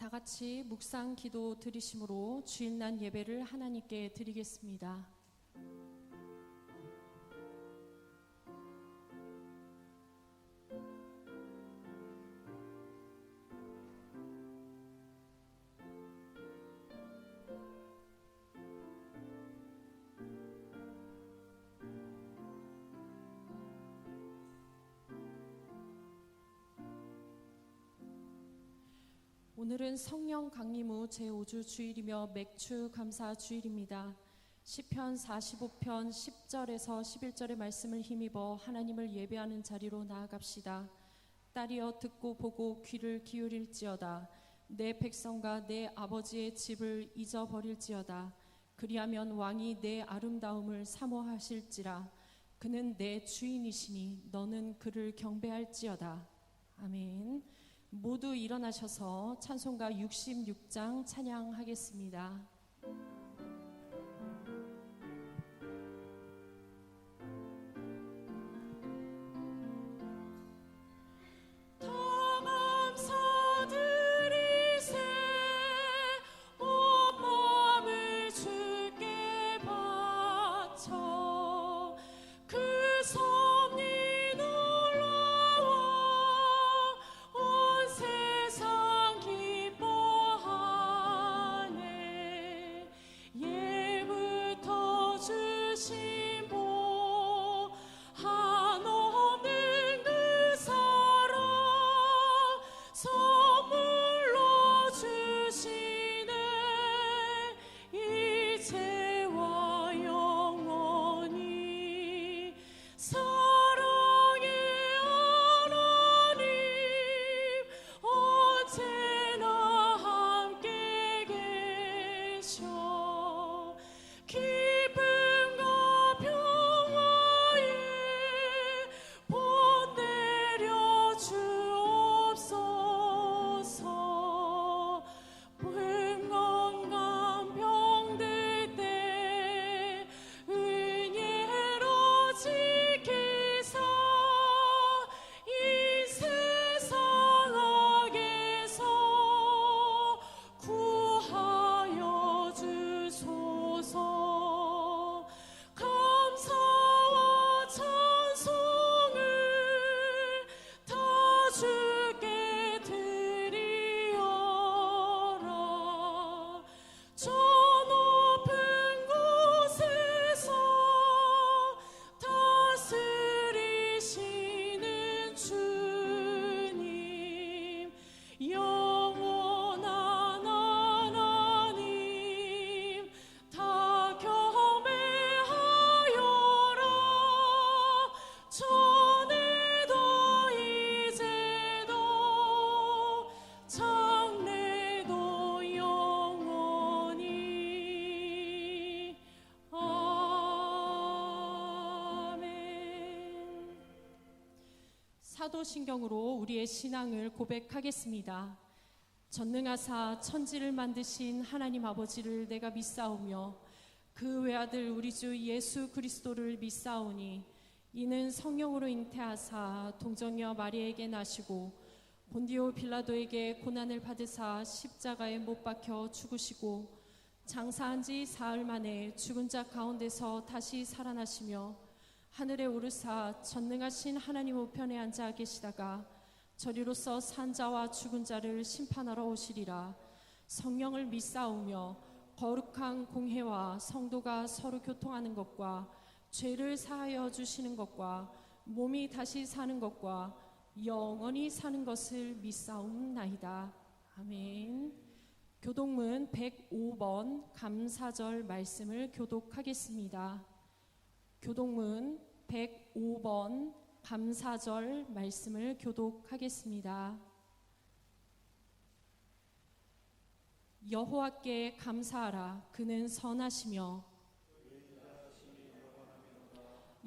다 같이 묵상 기도 드리심으로 주일날 예배를 하나님께 드리겠습니다. 오늘은 성령 강림 후 제5주 주일이며 맥주 감사 주일입니다. 시편 45편 10절에서 11절의 말씀을 힘입어 하나님을 예배하는 자리로 나아갑시다. 딸이여 듣고 보고 귀를 기울일지어다. 내 백성과 내 아버지의 집을 잊어버릴지어다. 그리하면 왕이 내 아름다움을 사모하실지라. 그는 내 주인이시니 너는 그를 경배할지어다. 아멘. 모두 일어나셔서 찬송가 66장 찬양하겠습니다. 사도신경으로 우리의 신앙을 고백하겠습니다. 전능하사 천지를 만드신 하나님 아버지를 내가 믿사오며 그 외아들 우리 주 예수 그리스도를 믿사오니 이는 성령으로 잉태하사 동정녀 마리아에게 나시고 본디오 빌라도에게 고난을 받으사 십자가에 못 박혀 죽으시고 장사한 지 사흘 만에 죽은 자 가운데서 다시 살아나시며 하늘에 오르사 전능하신 하나님 우편에 앉아 계시다가 저리로서 산 자와 죽은 자를 심판하러 오시리라. 성령을 믿사오며 거룩한 공회와 성도가 서로 교통하는 것과 죄를 사하여 주시는 것과 몸이 다시 사는 것과 영원히 사는 것을 믿사옵나이다. 아멘. 교독문 105번 감사절 말씀을 교독하겠습니다. 교독문 105번 감사절 말씀을 교독하겠습니다. 여호와께 감사하라. 그는 선하시며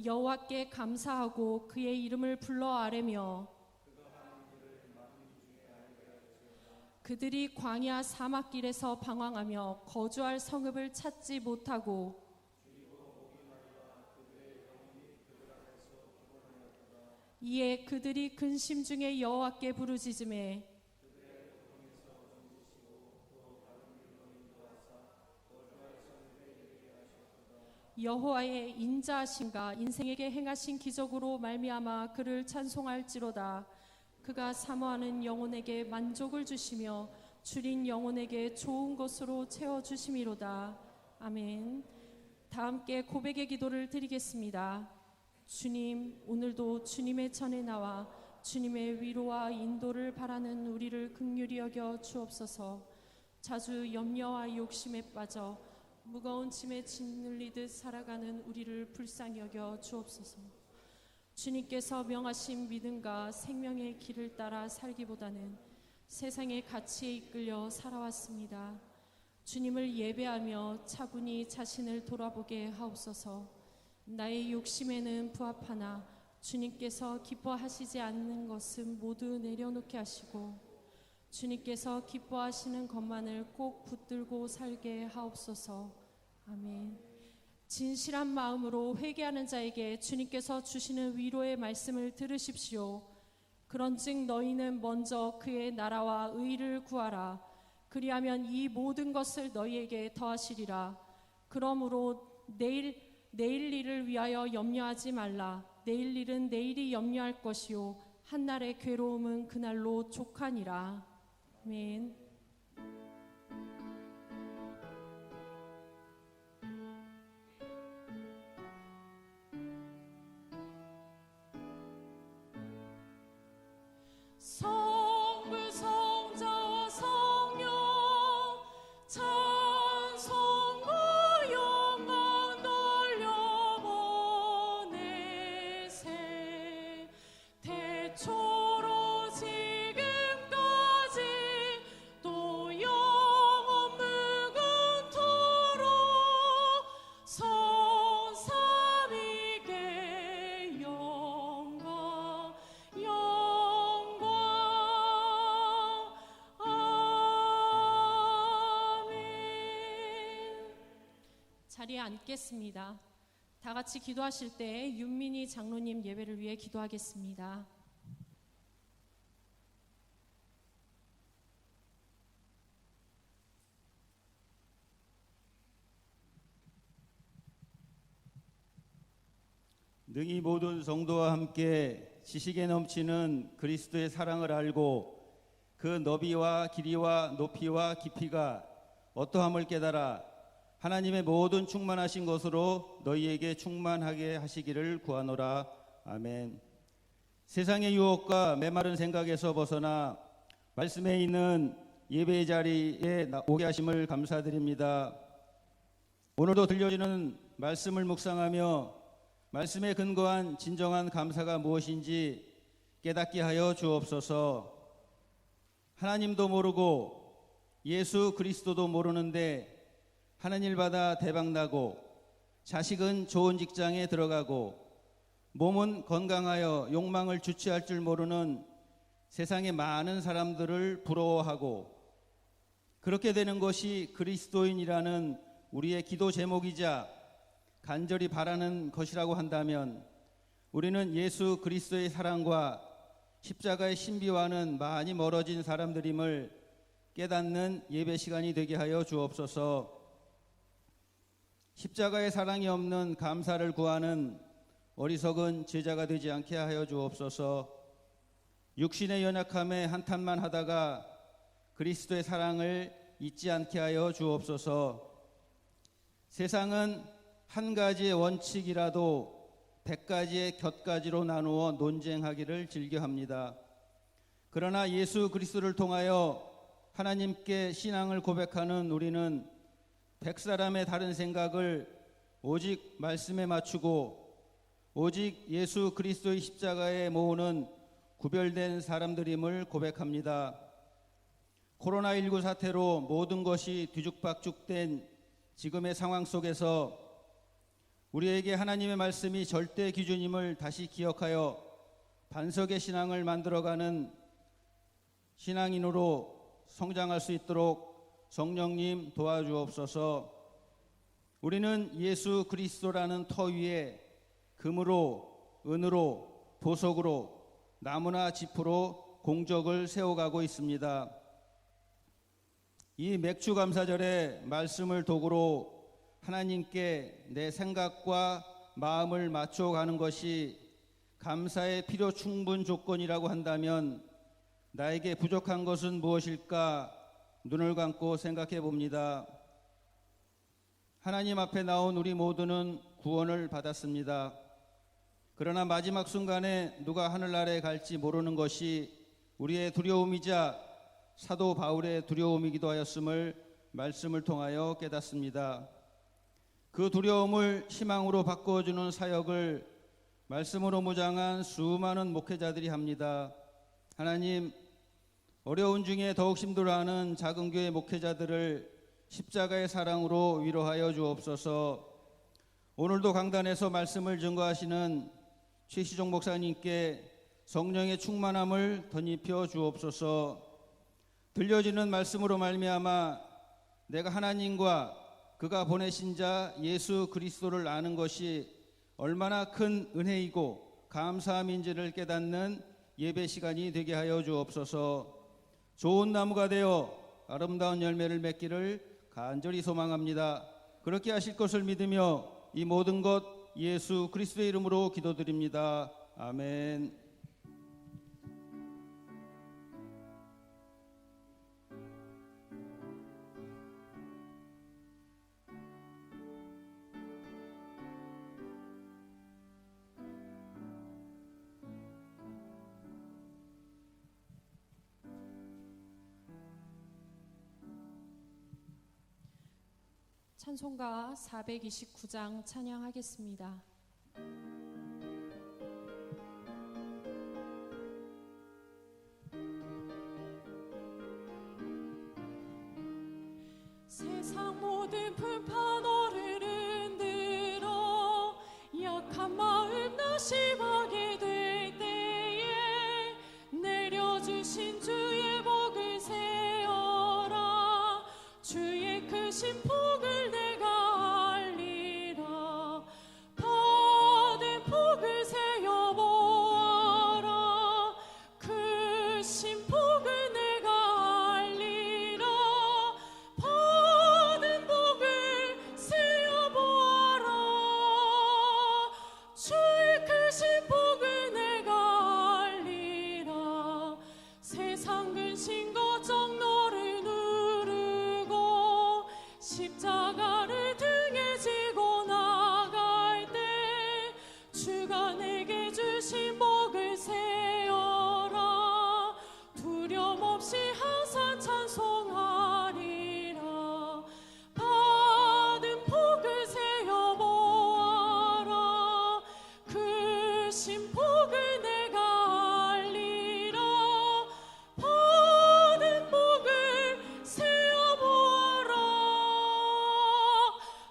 여호와께 감사하고 그의 이름을 불러 아뢰며 그들이 광야 사막길에서 방황하며 거주할 성읍을 찾지 못하고 이에 그들이 근심 중에 여호와께 부르짖음에 여호와의 인자하심과 인생에게 행하신 기적으로 말미암아 그를 찬송할지로다. 그가 사모하는 영혼에게 만족을 주시며 줄인 영혼에게 좋은 것으로 채워주심이로다. 아멘. 다 함께 고백의 기도를 드리겠습니다. 주님, 오늘도 주님의 전에 나와 주님의 위로와 인도를 바라는 우리를 긍휼히 여겨 주옵소서. 자주 염려와 욕심에 빠져 무거운 짐에 짓눌리듯 살아가는 우리를 불쌍히 여겨 주옵소서. 주님께서 명하신 믿음과 생명의 길을 따라 살기보다는 세상의 가치에 이끌려 살아왔습니다. 주님을 예배하며 차분히 자신을 돌아보게 하옵소서. 나의 욕심에는 부합하나 주님께서 기뻐하시지 않는 것은 모두 내려놓게 하시고 주님께서 기뻐하시는 것만을 꼭 붙들고 살게 하옵소서. 아멘. 진실한 마음으로 회개하는 자에게 주님께서 주시는 위로의 말씀을 들으십시오. 그런즉 너희는 먼저 그의 나라와 의를 구하라. 그리하면 이 모든 것을 너희에게 더하시리라. 그러므로 내일 일을 위하여 염려하지 말라. 내일 일은 내일이 염려할 것이요 한날의 괴로움은 그날로 족하니라. 아멘. 성부 성자와 성령 찬송과 영광 돌려보내세. 태초로 지금까지 또 영원 무궁토록 성삼위께 영광 자리에 앉겠습니다. 다 같이 기도하실 때 윤민희 장로님 예배를 위해 기도하겠습니다. 능히 모든 성도와 함께 지식에 넘치는 그리스도의 사랑을 알고 그 너비와 길이와 높이와 깊이가 어떠함을 깨달아 하나님의 모든 충만하신 것으로 너희에게 충만하게 하시기를 구하노라. 아멘. 세상의 유혹과 메마른 생각에서 벗어나 말씀에 있는 예배의 자리에 오게 하심을 감사드립니다. 오늘도 들려지는 말씀을 묵상하며 말씀에 근거한 진정한 감사가 무엇인지 깨닫게 하여 주옵소서. 하나님도 모르고 예수 그리스도도 모르는데 하는 일마다 대박나고 자식은 좋은 직장에 들어가고 몸은 건강하여 욕망을 주체할 줄 모르는 세상의 많은 사람들을 부러워하고 그렇게 되는 것이 그리스도인이라는 우리의 기도 제목이자 간절히 바라는 것이라고 한다면 우리는 예수 그리스도의 사랑과 십자가의 신비와는 많이 멀어진 사람들임을 깨닫는 예배 시간이 되게 하여 주옵소서. 십자가의 사랑이 없는 감사를 구하는 어리석은 제자가 되지 않게 하여 주옵소서. 육신의 연약함에 한탄만 하다가 그리스도의 사랑을 잊지 않게 하여 주옵소서. 세상은 한 가지의 원칙이라도 100가지의 곁가지로 나누어 논쟁하기를 즐겨합니다. 그러나 예수 그리스도를 통하여 하나님께 신앙을 고백하는 우리는 100사람의 다른 생각을 오직 말씀에 맞추고 오직 예수 그리스도의 십자가에 모으는 구별된 사람들임을 고백합니다. 코로나19 사태로 모든 것이 뒤죽박죽된 지금의 상황 속에서 우리에게 하나님의 말씀이 절대 기준임을 다시 기억하여 반석의 신앙을 만들어가는 신앙인으로 성장할 수 있도록 성령님 도와주옵소서. 우리는 예수 그리스도라는 터 위에 금으로 은으로 보석으로 나무나 짚으로 공적을 세워가고 있습니다. 이 맥주 감사절에 말씀을 도구로 하나님께 내 생각과 마음을 맞춰가는 것이 감사의 필요 충분 조건이라고 한다면 나에게 부족한 것은 무엇일까 눈을 감고 생각해 봅니다. 하나님 앞에 나온 우리 모두는 구원을 받았습니다. 그러나 마지막 순간에 누가 하늘나라에 갈지 모르는 것이 우리의 두려움이자 사도 바울의 두려움이기도 하였음을 말씀을 통하여 깨닫습니다. 그 두려움을 희망으로 바꿔주는 사역을 말씀으로 무장한 수많은 목회자들이 합니다. 하나님, 어려운 중에 더욱 힘들어하는 작은 교회 목회자들을 십자가의 사랑으로 위로하여 주옵소서. 오늘도 강단에서 말씀을 증거하시는 최시종 목사님께 성령의 충만함을 덧입혀 주옵소서. 들려지는 말씀으로 말미암아 내가 하나님과 그가 보내신 자 예수 그리스도를 아는 것이 얼마나 큰 은혜이고 감사함인지를 깨닫는 예배 시간이 되게 하여 주옵소서. 좋은 나무가 되어 아름다운 열매를 맺기를 간절히 소망합니다. 그렇게 하실 것을 믿으며 이 모든 것 예수 그리스도의 이름으로 기도드립니다. 아멘. 찬송가 429장 찬양하겠습니다. 세상 모든 풍파 너를 흔들어 약한 마음 나심하게 될 때에 내려주신 주의 복을 세어라. 주의 크신 복을 내가 알리라. 받은 복을 세어보아라. 크신 복을 내가 알리라. 받은 복을 세어보아라. 주의 크신 복을 내가 알리라. 세상 근심 걱정 너를 누르고 십자가를 등에 지고 나갈 때 주가 내게 주신 복을 세어라. 두려움 없이 항상 찬송하리라. 받은 복을 세어보아라. 크신 복을 내가 알리라. 받은 복을 세어보아라.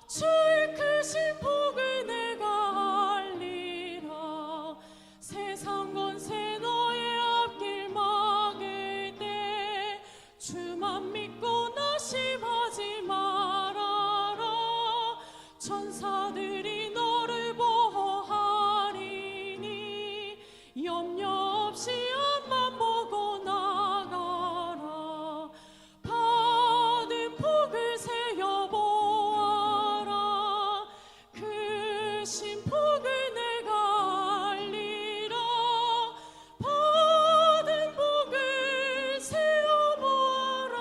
주의 크신 복을 내가 알리라. 세상 권세 너의 앞길 막을 때 주만 믿고 나심하지 말아라. 천사들이 너를 보호하리니 염려 없이 앞만 보고 나가라. 받은 복을 세어보아라. 크신 복을 내가 알리라. 받은 복을 세어보아라.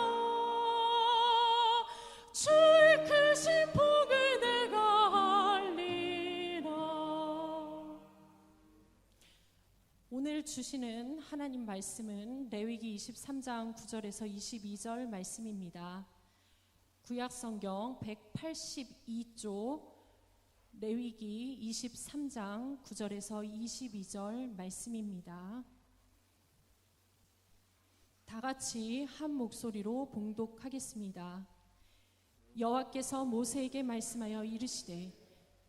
주의 크신 복을 내가 알리라. 오늘 주시는 하나님 말씀은 레위기 23장 9절에서 22절 말씀입니다. 구약성경 182쪽 레위기 23장 9절에서 22절 말씀입니다. 다 같이 한 목소리로 봉독하겠습니다. 여호와께서 모세에게 말씀하여 이르시되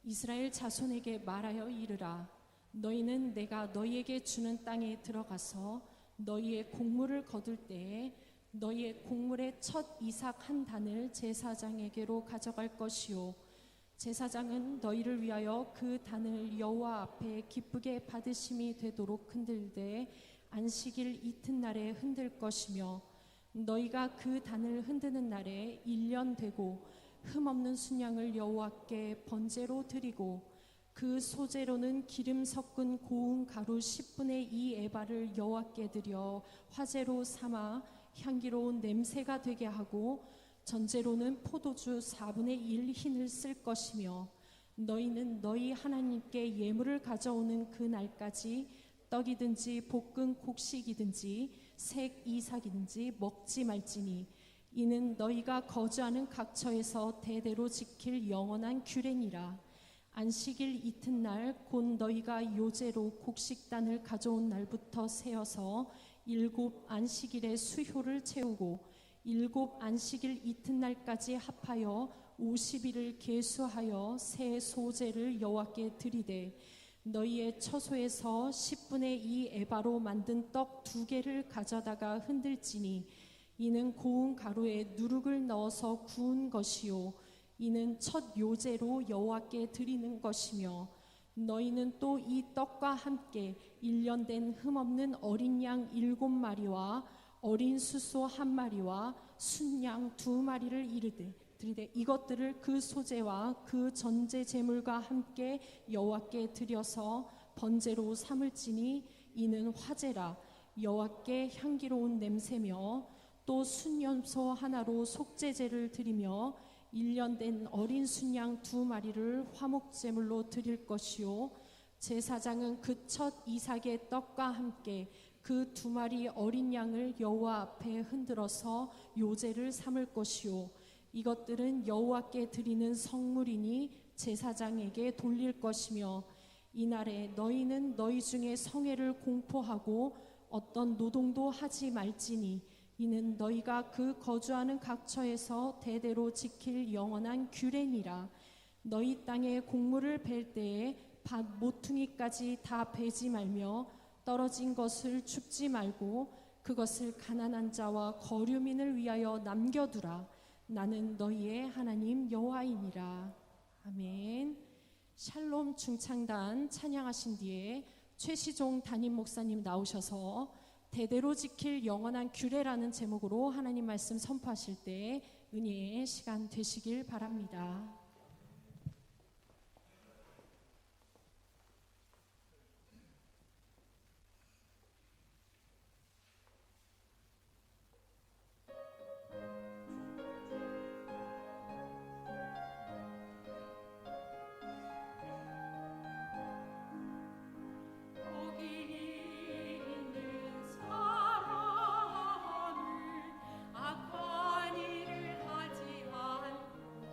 이스라엘 자손에게 말하여 이르라. 너희는 내가 너희에게 주는 땅에 들어가서 너희의 곡물을 거둘 때에 너희의 곡물의 첫 이삭 한 단을 제사장에게로 가져갈 것이요 제사장은 너희를 위하여 그 단을 여호와 앞에 기쁘게 받으심이 되도록 흔들되 안식일 이튿날에 흔들 것이며 너희가 그 단을 흔드는 날에 1년 되고 흠없는 순양을 여호와께 번제로 드리고 그 소제로는 기름 섞은 고운 가루 10분의 2 에바를 여호와께 드려 화제로 삼아 향기로운 냄새가 되게 하고 전제로는 포도주 4분의 1 흰을 쓸 것이며 너희는 너희 하나님께 예물을 가져오는 그 날까지 떡이든지 볶은 곡식이든지 색 이삭이든지 먹지 말지니 이는 너희가 거주하는 각처에서 대대로 지킬 영원한 규례니라. 안식일 이튿날 곧 너희가 요제로 곡식단을 가져온 날부터 세어서 7 안식일의 수효를 채우고 7 안식일 이튿날까지 합하여 50일을 계수하여 새 소제를 여호와께 드리되 너희의 처소에서 10분의 2 에바로 만든 떡 2개를 가져다가 흔들지니 이는 고운 가루에 누룩을 넣어서 구운 것이요 이는 첫 요제로 여호와께 드리는 것이며 너희는 또 이 떡과 함께 1년 된 흠없는 어린 양 7마리와 어린 수소 1마리와 순양 2마리를 드리되 이것들을 그 소제와 그 전제 제물과 함께 여호와께 드려서 번제로 삼을지니 이는 화제라. 여호와께 향기로운 냄새며 또 순염소 하나로 속죄제를 드리며 1년 된 어린 순양 2마리를 화목제물로 드릴 것이요 제사장은 그 첫 이삭의 떡과 함께 그 2마리 어린 양을 여호와 앞에 흔들어서 요제를 삼을 것이요 이것들은 여호와께 드리는 성물이니 제사장에게 돌릴 것이며 이날에 너희는 너희 중에 성회를 공포하고 어떤 노동도 하지 말지니 이는 너희가 그 거주하는 각처에서 대대로 지킬 영원한 규례니라. 너희 땅에 곡물을 벨 때에 밭 모퉁이까지 다 베지 말며 떨어진 것을 줍지 말고 그것을 가난한 자와 거류민을 위하여 남겨두라. 나는 너희의 하나님 여호와이니라. 아멘. 샬롬 중창단 찬양하신 뒤에 최시종 담임 목사님 나오셔서 대대로 지킬 영원한 규례라는 제목으로 하나님 말씀 선포하실 때 은혜의 시간 되시길 바랍니다. 악한 일을 하지 않고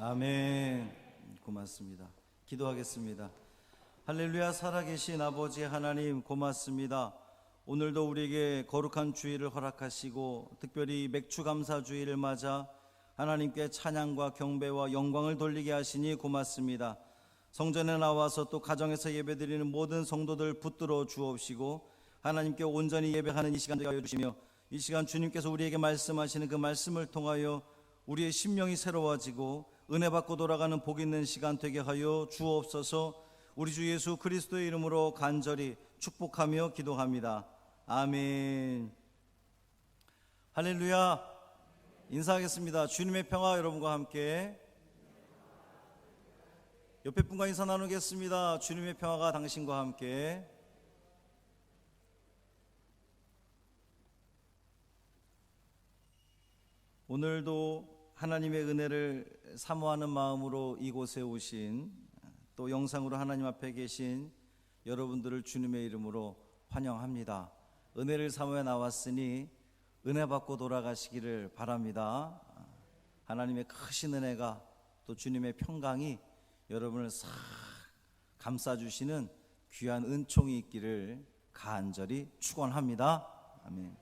아멘. 고맙습니다. 기도하겠습니다. 할렐루야. 살아계신 아버지 하나님 고맙습니다. 오늘도 우리에게 거룩한 주일을 허락하시고 특별히 맥주감사주일을 맞아 하나님께 찬양과 경배와 영광을 돌리게 하시니 고맙습니다. 성전에 나와서 또 가정에서 예배드리는 모든 성도들 붙들어 주옵시고 하나님께 온전히 예배하는 이 시간 되게 하여 주시며 이 시간 주님께서 우리에게 말씀하시는 그 말씀을 통하여 우리의 심령이 새로워지고 은혜 받고 돌아가는 복 있는 시간 되게 하여 주옵소서. 우리 주 예수 그리스도의 이름으로 간절히 축복하며 기도합니다. 아멘. 할렐루야. 인사하겠습니다. 주님의 평화 여러분과 함께. 옆에 분과 인사 나누겠습니다. 주님의 평화가 당신과 함께. 오늘도 하나님의 은혜를 사모하는 마음으로 이곳에 오신 또 영상으로 하나님 앞에 계신 여러분들을 주님의 이름으로 환영합니다. 은혜를 사모해 나왔으니 은혜 받고 돌아가시기를 바랍니다. 하나님의 크신 은혜가 또 주님의 평강이 여러분을 싹 감싸주시는 귀한 은총이 있기를 간절히 축원합니다. 아멘.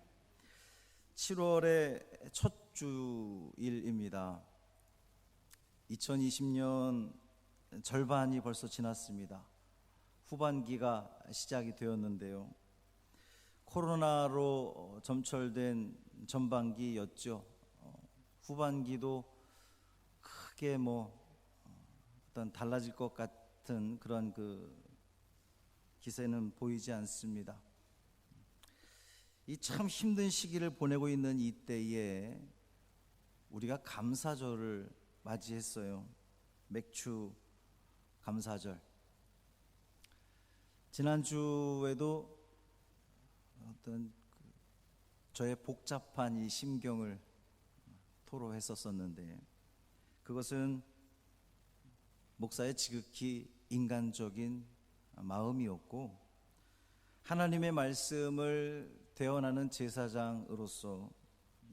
7월의 첫 주일입니다. 2020년 절반이 벌써 지났습니다. 후반기가 시작이 되었는데요. 코로나로 점철된 전반기였죠. 후반기도 크게 어떤 달라질 것 같은 그런 기세는 보이지 않습니다. 이 참 힘든 시기를 보내고 있는 이때에 우리가 감사절을 맞이했어요. 맥주 감사절. 지난주에도 어떤 저의 복잡한 이 심경을 토로했었는데 그것은 목사의 지극히 인간적인 마음이었고 하나님의 말씀을 대언하는 제사장으로서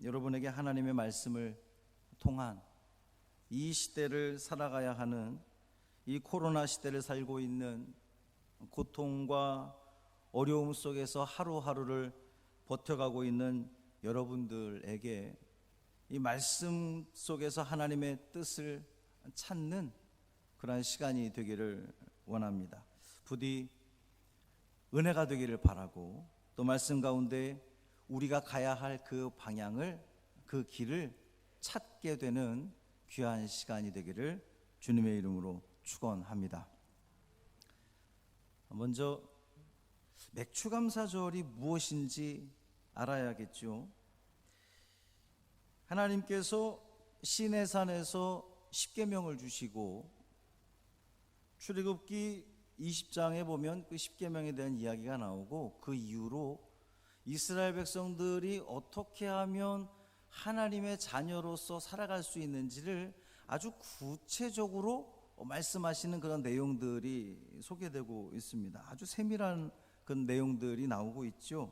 여러분에게 하나님의 말씀을 통한 이 시대를 살아가야 하는 이 코로나 시대를 살고 있는 고통과 어려움 속에서 하루하루를 버텨가고 있는 여러분들에게 이 말씀 속에서 하나님의 뜻을 찾는 그러한 시간이 되기를 원합니다. 부디 은혜가 되기를 바라고 또 말씀 가운데 우리가 가야 할 그 방향을 그 길을 찾게 되는 귀한 시간이 되기를 주님의 이름으로 축원합니다. 먼저 맥주감사절이 무엇인지 알아야겠죠. 하나님께서 시내산에서 십계명을 주시고 출애굽기 20장에 보면 그 십계명에 대한 이야기가 나오고 그 이후로 이스라엘 백성들이 어떻게 하면 하나님의 자녀로서 살아갈 수 있는지를 아주 구체적으로 말씀하시는 그런 내용들이 소개되고 있습니다. 아주 세밀한 그런 내용들이 나오고 있죠.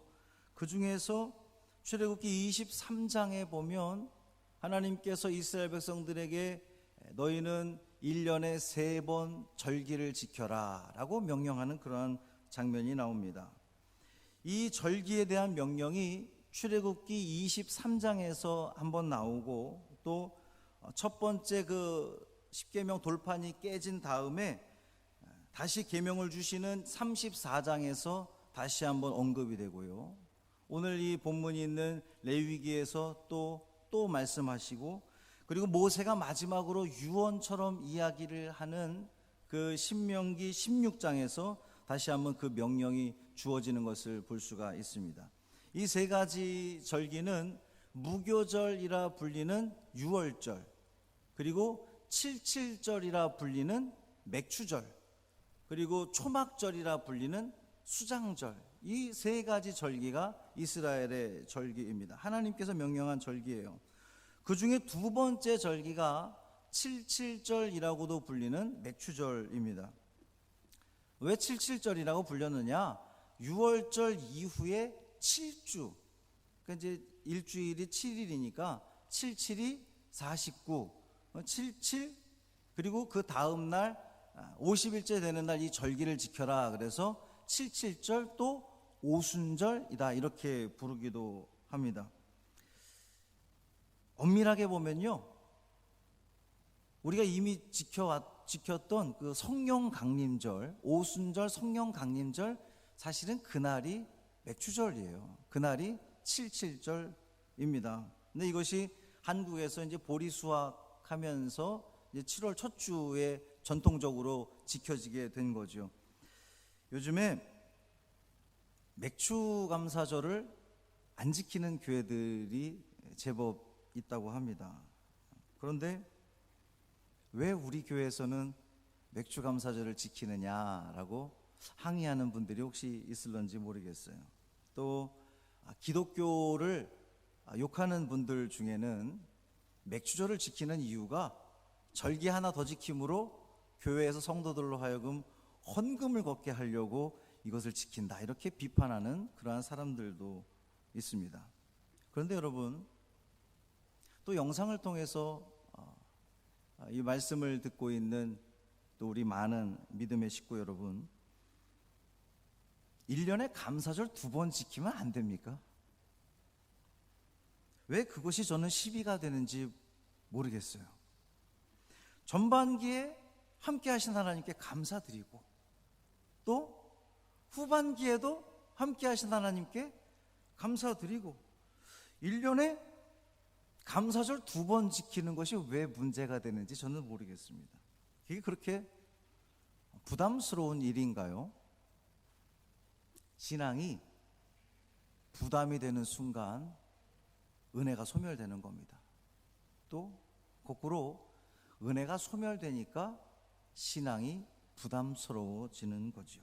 그 중에서 출애굽기 23장에 보면 하나님께서 이스라엘 백성들에게 너희는 1년에 3번 절기를 지켜라 라고 명령하는 그러한 장면이 나옵니다. 이 절기에 대한 명령이 출애굽기 23장에서 한번 나오고 또 첫 번째 그 십계명 돌판이 깨진 다음에 다시 계명을 주시는 34장에서 다시 한번 언급이 되고요. 오늘 이 본문이 있는 레위기에서 또 말씀하시고 그리고 모세가 마지막으로 유언처럼 이야기를 하는 그 신명기 16장에서 다시 한번 그 명령이 주어지는 것을 볼 수가 있습니다. 이 세 가지 절기는 무교절이라 불리는 유월절, 그리고 칠칠절이라 불리는 맥추절, 그리고 초막절이라 불리는 수장절, 이 세 가지 절기가 이스라엘의 절기입니다. 하나님께서 명령한 절기예요. 그 중에 두 번째 절기가 칠칠절이라고도 불리는 맥추절입니다. 왜 칠칠절이라고 불렸느냐? 6월절 이후에 7주, 그러니까 이제 일주일이 7일이니까 77이 49, 77 그리고 그 다음 날 50일째 되는 날 이 절기를 지켜라. 그래서 77절 또 오순절이다 이렇게 부르기도 합니다. 엄밀하게 보면요, 우리가 이미 지켰던 그 성령 강림절, 오순절, 성령 강림절, 사실은 그날이 맥주절이에요. 그날이 77절입니다. 근데 이것이 한국에서 이제 보리 수확하면서 이제 7월 첫 주에 전통적으로 지켜지게 된 거죠. 요즘에 맥주 감사절을 안 지키는 교회들이 제법 있다고 합니다. 그런데 왜 우리 교회에서는 맥주 감사절을 지키느냐라고 항의하는 분들이 혹시 있을런지 모르겠어요. 또 기독교를 욕하는 분들 중에는 맥주절을 지키는 이유가 절기 하나 더 지킴으로 교회에서 성도들로 하여금 헌금을 걷게 하려고 이것을 지킨다 이렇게 비판하는 그러한 사람들도 있습니다. 그런데 여러분, 또 영상을 통해서 이 말씀을 듣고 있는 또 우리 많은 믿음의 식구 여러분, 1년에 감사절 2번 지키면 안 됩니까? 왜 그것이 저는 시비가 되는지 모르겠어요. 전반기에 함께 하신 하나님께 감사드리고, 또 후반기에도 함께 하신 하나님께 감사드리고, 1년에 감사절 2번 지키는 것이 왜 문제가 되는지 저는 모르겠습니다. 이게 그렇게 부담스러운 일인가요? 신앙이 부담이 되는 순간 은혜가 소멸되는 겁니다. 또 거꾸로 은혜가 소멸되니까 신앙이 부담스러워지는 거죠.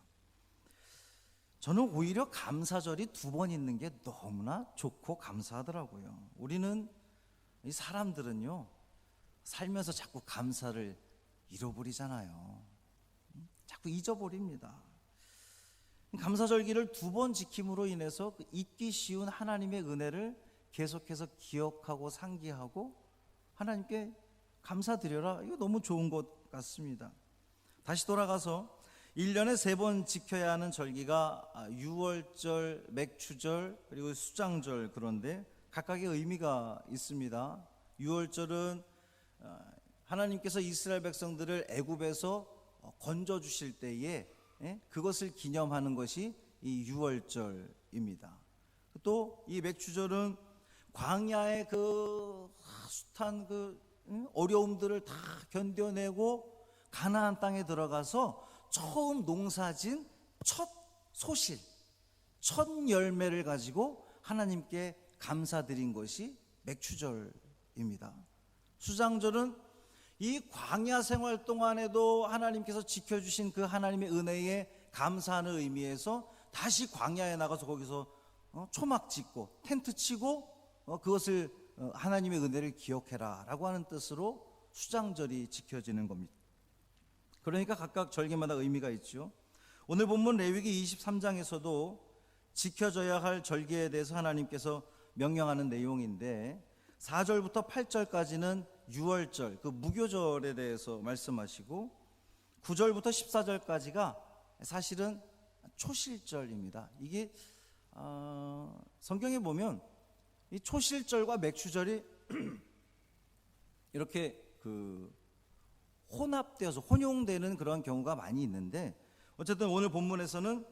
저는 오히려 감사절이 2번 있는 게 너무나 좋고 감사하더라고요. 우리는, 이 사람들은요, 살면서 자꾸 감사를 잃어버리잖아요. 자꾸 잊어버립니다. 감사절기를 2번 지킴으로 인해서 그 잊기 쉬운 하나님의 은혜를 계속해서 기억하고 상기하고 하나님께 감사드려라. 이거 너무 좋은 것 같습니다. 다시 돌아가서 1년에 3번 지켜야 하는 절기가 유월절, 맥추절, 그리고 수장절, 그런데 각각의 의미가 있습니다. 유월절은 하나님께서 이스라엘 백성들을 애굽에서 건져 주실 때에 그것을 기념하는 것이 이 유월절입니다. 또 이 맥추절은 광야의 그 숱한 그 어려움들을 다 견뎌내고 가나안 땅에 들어가서 처음 농사진 첫 소실, 첫 열매를 가지고 하나님께 감사드린 것이 맥추절입니다. 수장절은 이 광야 생활 동안에도 하나님께서 지켜주신 그 하나님의 은혜에 감사하는 의미에서 다시 광야에 나가서 거기서 초막 짓고 텐트 치고 그것을 하나님의 은혜를 기억해라 라고 하는 뜻으로 수장절이 지켜지는 겁니다. 그러니까 각각 절기마다 의미가 있죠. 오늘 본문 레위기 23장에서도 지켜져야 할 절기에 대해서 하나님께서 명령하는 내용인데 4절부터 8절까지는 유월절, 그 무교절에 대해서 말씀하시고 9절부터 14절까지가 사실은 초실절입니다. 이게 성경에 보면 이 초실절과 맥추절이 이렇게 혼합되어서 혼용되는 그런 경우가 많이 있는데, 어쨌든 오늘 본문에서는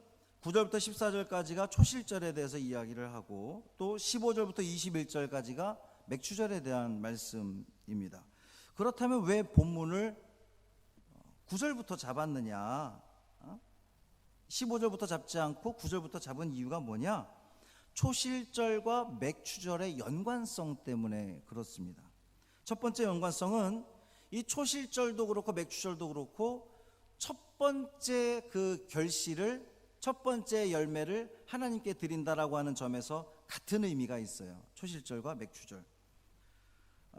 9절부터 14절까지가 초실절에 대해서 이야기를 하고 또 15절부터 21절까지가 맥추절에 대한 말씀입니다. 그렇다면 왜 본문을 9절부터 잡았느냐? 15절부터 잡지 않고 9절부터 잡은 이유가 뭐냐? 초실절과 맥추절의 연관성 때문에 그렇습니다. 첫 번째 연관성은 이 초실절도 그렇고 맥추절도 그렇고 첫 번째 그 결실을, 첫 번째 열매를 하나님께 드린다라고 하는 점에서 같은 의미가 있어요. 초실절과 맥추절.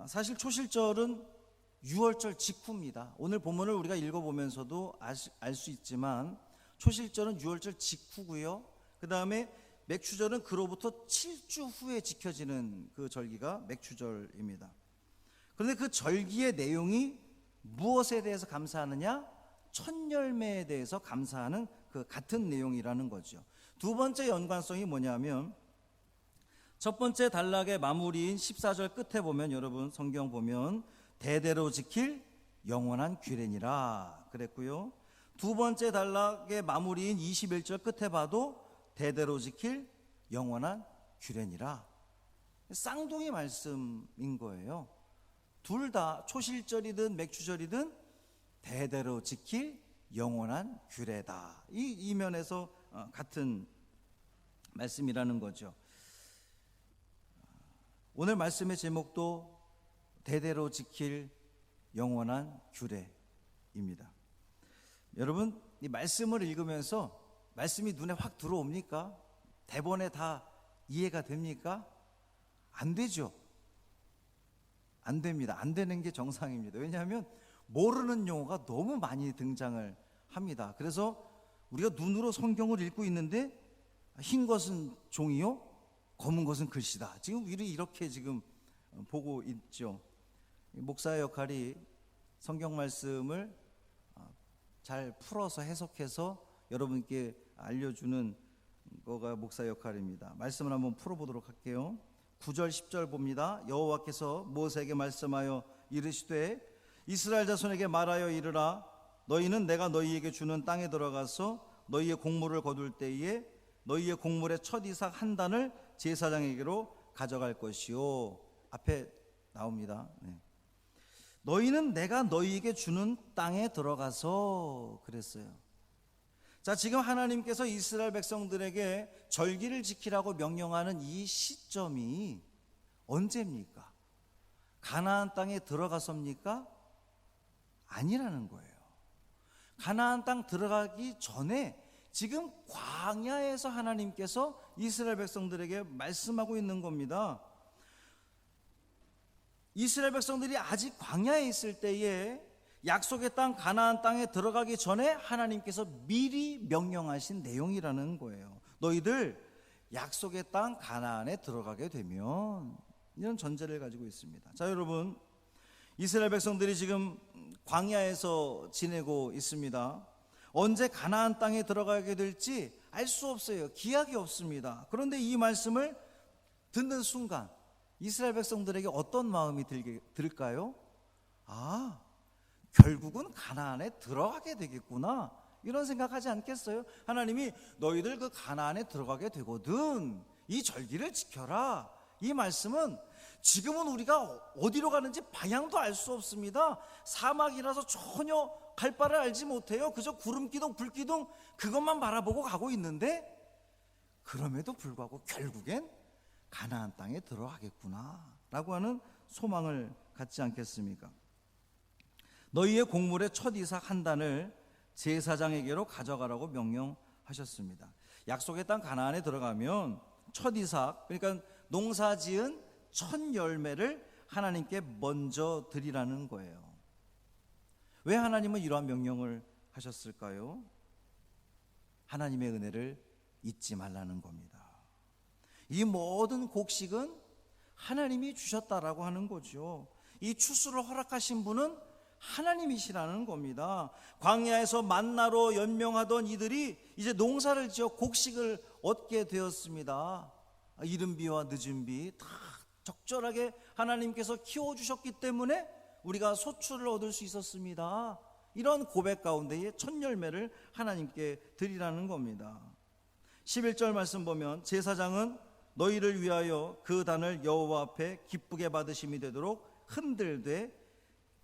사실 초실절은 유월절 직후입니다. 오늘 본문을 우리가 읽어보면서도 알 수 있지만 초실절은 유월절 직후고요. 그 다음에 맥추절은 그로부터 7주 후에 지켜지는 그 절기가 맥추절입니다. 그런데 그 절기의 내용이 무엇에 대해서 감사하느냐? 첫 열매에 대해서 감사하는 그 같은 내용이라는 거죠. 두 번째 연관성이 뭐냐면, 첫 번째 단락의 마무리인 14절 끝에 보면, 여러분 성경 보면 대대로 지킬 영원한 규례니라 그랬고요. 두 번째 단락의 마무리인 21절 끝에 봐도 대대로 지킬 영원한 규례니라. 쌍둥이 말씀인 거예요. 둘 다 초실절이든 맥주절이든 대대로 지킬 영원한 규례다. 이 면에서 같은 말씀이라는 거죠. 오늘 말씀의 제목도 대대로 지킬 영원한 규례입니다. 여러분, 이 말씀을 읽으면서 말씀이 눈에 확 들어옵니까? 대본에 다 이해가 됩니까? 안 되죠. 안 됩니다. 안 되는 게 정상입니다. 왜냐하면 모르는 용어가 너무 많이 등장을 합니다. 그래서 우리가 눈으로 성경을 읽고 있는데 흰 것은 종이요, 검은 것은 글씨다. 지금 우리 이렇게 지금 보고 있죠. 목사의 역할이 성경 말씀을 잘 풀어서 해석해서 여러분께 알려주는 거가 목사의 역할입니다. 말씀을 한번 풀어보도록 할게요. 9절 10절 봅니다. 여호와께서 모세에게 말씀하여 이르시되 이스라엘 자손에게 말하여 이르라. 너희는 내가 너희에게 주는 땅에 들어가서 너희의 곡물을 거둘 때에 너희의 곡물의 첫 이삭 한 단을 제사장에게로 가져갈 것이요. 앞에 나옵니다. 네. 너희는 내가 너희에게 주는 땅에 들어가서 그랬어요. 자, 지금 하나님께서 이스라엘 백성들에게 절기를 지키라고 명령하는 이 시점이 언제입니까? 가나안 땅에 들어가서입니까? 아니라는 거예요. 가나안 땅 들어가기 전에 지금 광야에서 하나님께서 이스라엘 백성들에게 말씀하고 있는 겁니다. 이스라엘 백성들이 아직 광야에 있을 때에 약속의 땅 가나안 땅에 들어가기 전에 하나님께서 미리 명령하신 내용이라는 거예요. 너희들 약속의 땅 가나안에 들어가게 되면, 이런 전제를 가지고 있습니다. 자, 여러분, 이스라엘 백성들이 지금 광야에서 지내고 있습니다. 언제 가나안 땅에 들어가게 될지 알 수 없어요. 기약이 없습니다. 그런데 이 말씀을 듣는 순간 이스라엘 백성들에게 어떤 마음이 들까요? 아, 결국은 가나안에 들어가게 되겠구나, 이런 생각하지 않겠어요? 하나님이 너희들 그 가나안에 들어가게 되거든 이 절기를 지켜라. 이 말씀은 지금은 우리가 어디로 가는지 방향도 알 수 없습니다. 사막이라서 전혀 갈 바를 알지 못해요. 그저 구름기둥 불기둥 그것만 바라보고 가고 있는데, 그럼에도 불구하고 결국엔 가나안 땅에 들어가겠구나 라고 하는 소망을 갖지 않겠습니까? 너희의 곡물의 첫 이삭 한 단을 제사장에게로 가져가라고 명령하셨습니다. 약속의 땅 가나안에 들어가면 첫 이삭, 그러니까 농사지은 첫 열매를 하나님께 먼저 드리라는 거예요. 왜 하나님은 이러한 명령을 하셨을까요? 하나님의 은혜를 잊지 말라는 겁니다. 이 모든 곡식은 하나님이 주셨다라고 하는 거죠. 이 추수를 허락하신 분은 하나님이시라는 겁니다. 광야에서 만나로 연명하던 이들이 이제 농사를 지어 곡식을 얻게 되었습니다. 이른 비와 늦은 비 다 적절하게 하나님께서 키워주셨기 때문에 우리가 소출을 얻을 수 있었습니다. 이런 고백 가운데에 첫 열매를 하나님께 드리라는 겁니다. 11절 말씀 보면 제사장은 너희를 위하여 그 단을 여호와 앞에 기쁘게 받으심이 되도록 흔들되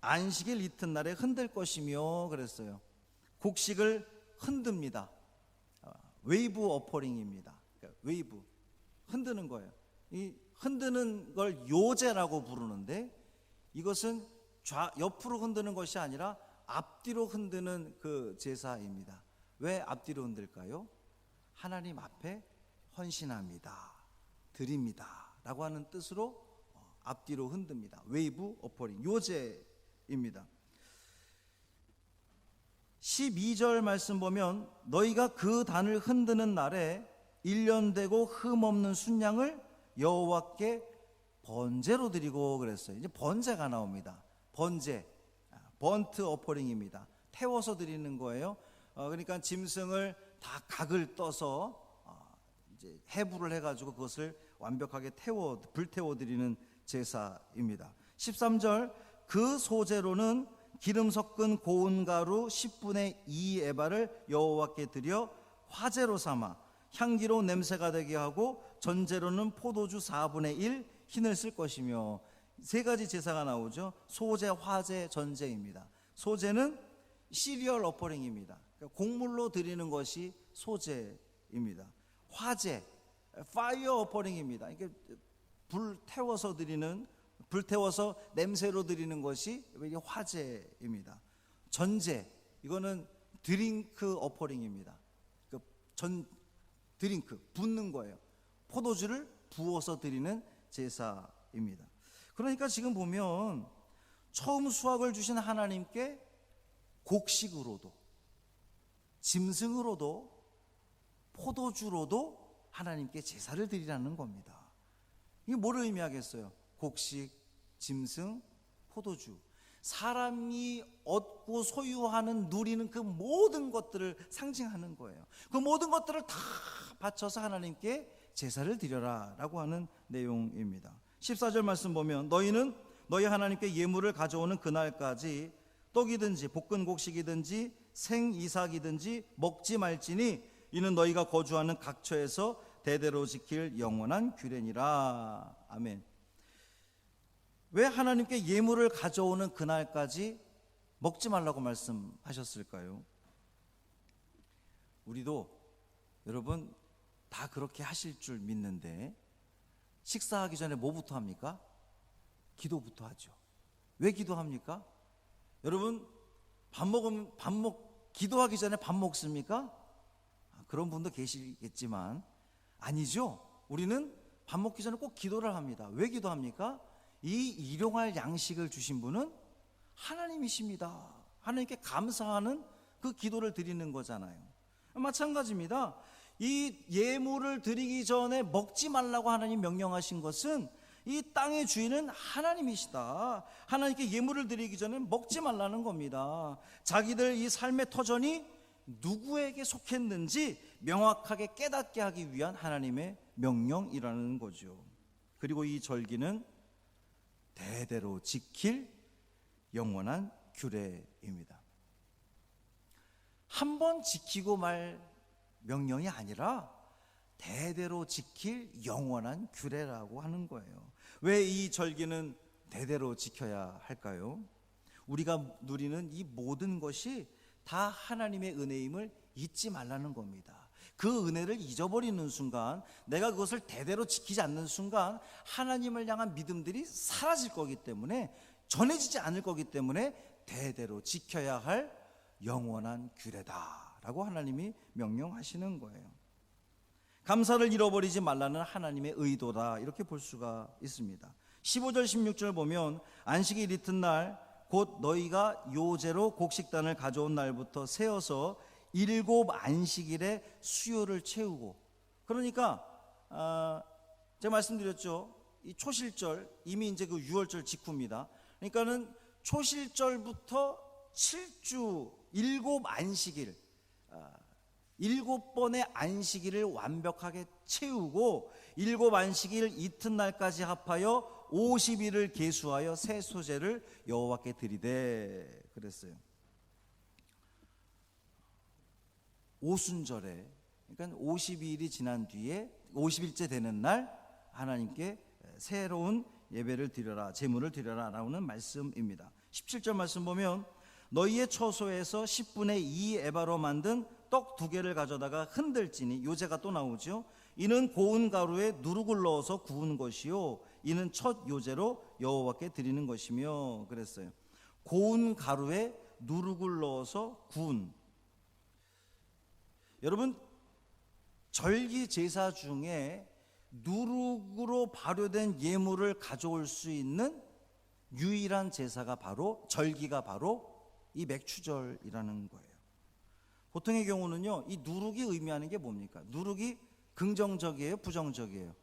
안식일 이튿날에 흔들 것이며 그랬어요. 곡식을 흔듭니다. 웨이브 어퍼링입니다. 그러니까 웨이브, 흔드는 거예요. 이 흔드는 걸 요제라고 부르는데, 이것은 옆으로 흔드는 것이 아니라 앞뒤로 흔드는 그 제사입니다. 왜 앞뒤로 흔들까요? 하나님 앞에 헌신합니다, 드립니다 라고 하는 뜻으로 앞뒤로 흔듭니다. 웨이브 어퍼링, 요제입니다. 12절 말씀 보면 너희가 그 단을 흔드는 날에 1년 되고 흠없는 순양을 여호와께 번제로 드리고 그랬어요. 이제 번제가 나옵니다. 번제, 번트 어퍼링입니다. 태워서 드리는 거예요. 그러니까 짐승을 다 각을 떠서 이제 해부를 해가지고 그것을 완벽하게 불태워 드리는 제사입니다. 13절, 그 소재로는 기름 섞은 고운 가루 10분의 2 에바를 여호와께 드려 화제로 삼아 향기로운 냄새가 되게 하고, 전제로는 포도주 4분의 1 흰을 쓸 것이며. 세 가지 제사가 나오죠. 소제, 화제, 전제입니다. 소제는 시리얼 어퍼링입니다. 그러니까 곡물로 드리는 것이 소제입니다. 화제, 파이어 어퍼링입니다. 이게 불태워서 냄새로 드리는 것이 이게 화제입니다. 전제, 이거는 드링크 어퍼링입니다. 드링크, 붓는 거예요. 포도주를 부어서 드리는 제사입니다. 그러니까 지금 보면 처음 수확을 주신 하나님께 곡식으로도, 짐승으로도, 포도주로도 하나님께 제사를 드리라는 겁니다. 이게 뭘 의미하겠어요? 곡식, 짐승, 포도주, 사람이 얻고 소유하는, 누리는 그 모든 것들을 상징하는 거예요. 그 모든 것들을 다 바쳐서 하나님께 제사를 드려라 라고 하는 내용입니다. 14절 말씀 보면, 너희는 너희 하나님께 예물을 가져오는 그날까지 떡이든지 볶은 곡식이든지 생이삭이든지 먹지 말지니 이는 너희가 거주하는 각처에서 대대로 지킬 영원한 규례니라. 아멘. 왜 하나님께 예물을 가져오는 그날까지 먹지 말라고 말씀하셨을까요? 우리도 여러분 다 그렇게 하실 줄 믿는데, 식사하기 전에 뭐부터 합니까? 기도부터 하죠. 왜 기도합니까? 여러분 기도하기 전에 밥 먹습니까? 그런 분도 계시겠지만 아니죠. 우리는 밥 먹기 전에 꼭 기도를 합니다. 왜 기도합니까? 이 일용할 양식을 주신 분은 하나님이십니다. 하나님께 감사하는 그 기도를 드리는 거잖아요. 마찬가지입니다. 이 예물을 드리기 전에 먹지 말라고 하나님 명령하신 것은 이 땅의 주인은 하나님이시다. 하나님께 예물을 드리기 전에 먹지 말라는 겁니다. 자기들 이 삶의 터전이 누구에게 속했는지 명확하게 깨닫게 하기 위한 하나님의 명령이라는 거죠. 그리고 이 절기는 대대로 지킬 영원한 규례입니다. 한 번 지키고 말 명령이 아니라 대대로 지킬 영원한 규례라고 하는 거예요. 왜 이 절기는 대대로 지켜야 할까요? 우리가 누리는 이 모든 것이 다 하나님의 은혜임을 잊지 말라는 겁니다. 그 은혜를 잊어버리는 순간, 내가 그것을 대대로 지키지 않는 순간 하나님을 향한 믿음들이 사라질 거기 때문에, 전해지지 않을 거기 때문에 대대로 지켜야 할 영원한 규례다라고 하나님이 명령하시는 거예요. 감사를 잃어버리지 말라는 하나님의 의도다, 이렇게 볼 수가 있습니다. 15절 16절 보면, 안식일 이튿날 곧 너희가 요제로 곡식단을 가져온 날부터 세어서 7 안식일에 수요를 채우고. 그러니까 제가 말씀드렸죠. 이 초실절, 이미 이제 그 6월절 직후입니다. 그러니까는 초실절부터 7주 7 안식일, 7번의 안식일을 완벽하게 채우고 7 안식일 이튿날까지 합하여 50일을 계수하여 새 소제를 여호와께 드리되 그랬어요. 오순절에, 그러니까 52일이 지난 뒤에 50일째 되는 날 하나님께 새로운 예배를 드려라, 제물을 드려라 라는 말씀입니다. 17절 말씀 보면, 너희의 처소에서 10분의 2 에바로 만든 떡 2개를 가져다가 흔들지니, 요제가 또 나오죠. 이는 고운 가루에 누룩을 넣어서 구운 것이요 이는 첫 요제로 여호와께 드리는 것이며 그랬어요. 고운 가루에 누룩을 넣어서 구운. 여러분, 절기 제사 중에 누룩으로 발효된 예물을 가져올 수 있는 유일한 제사가 바로, 절기가 바로 이 맥추절이라는 거예요. 보통의 경우는요, 이 누룩이 의미하는 게 뭡니까? 누룩이 긍정적이에요, 부정적이에요?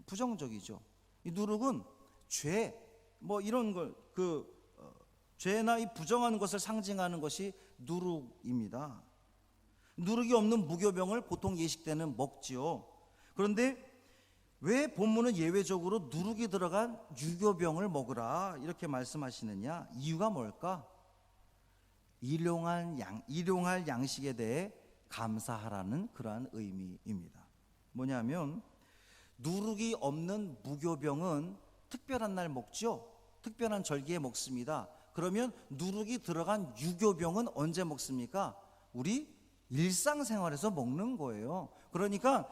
부정적이죠. 이 누룩은 죄, 뭐 이런 걸 죄나 이 부정한 것을 상징하는 것이 누룩입니다. 누룩이 없는 무교병을 보통 예식 때는 먹지요. 그런데 왜 본문은 예외적으로 누룩이 들어간 유교병을 먹으라 이렇게 말씀하시느냐? 이유가 뭘까? 일용할 양식에 대해 감사하라는 그러한 의미입니다. 뭐냐면 누룩이 없는 무교병은 특별한 날 먹죠. 특별한 절기에 먹습니다. 그러면 누룩이 들어간 유교병은 언제 먹습니까? 우리 일상생활에서 먹는 거예요. 그러니까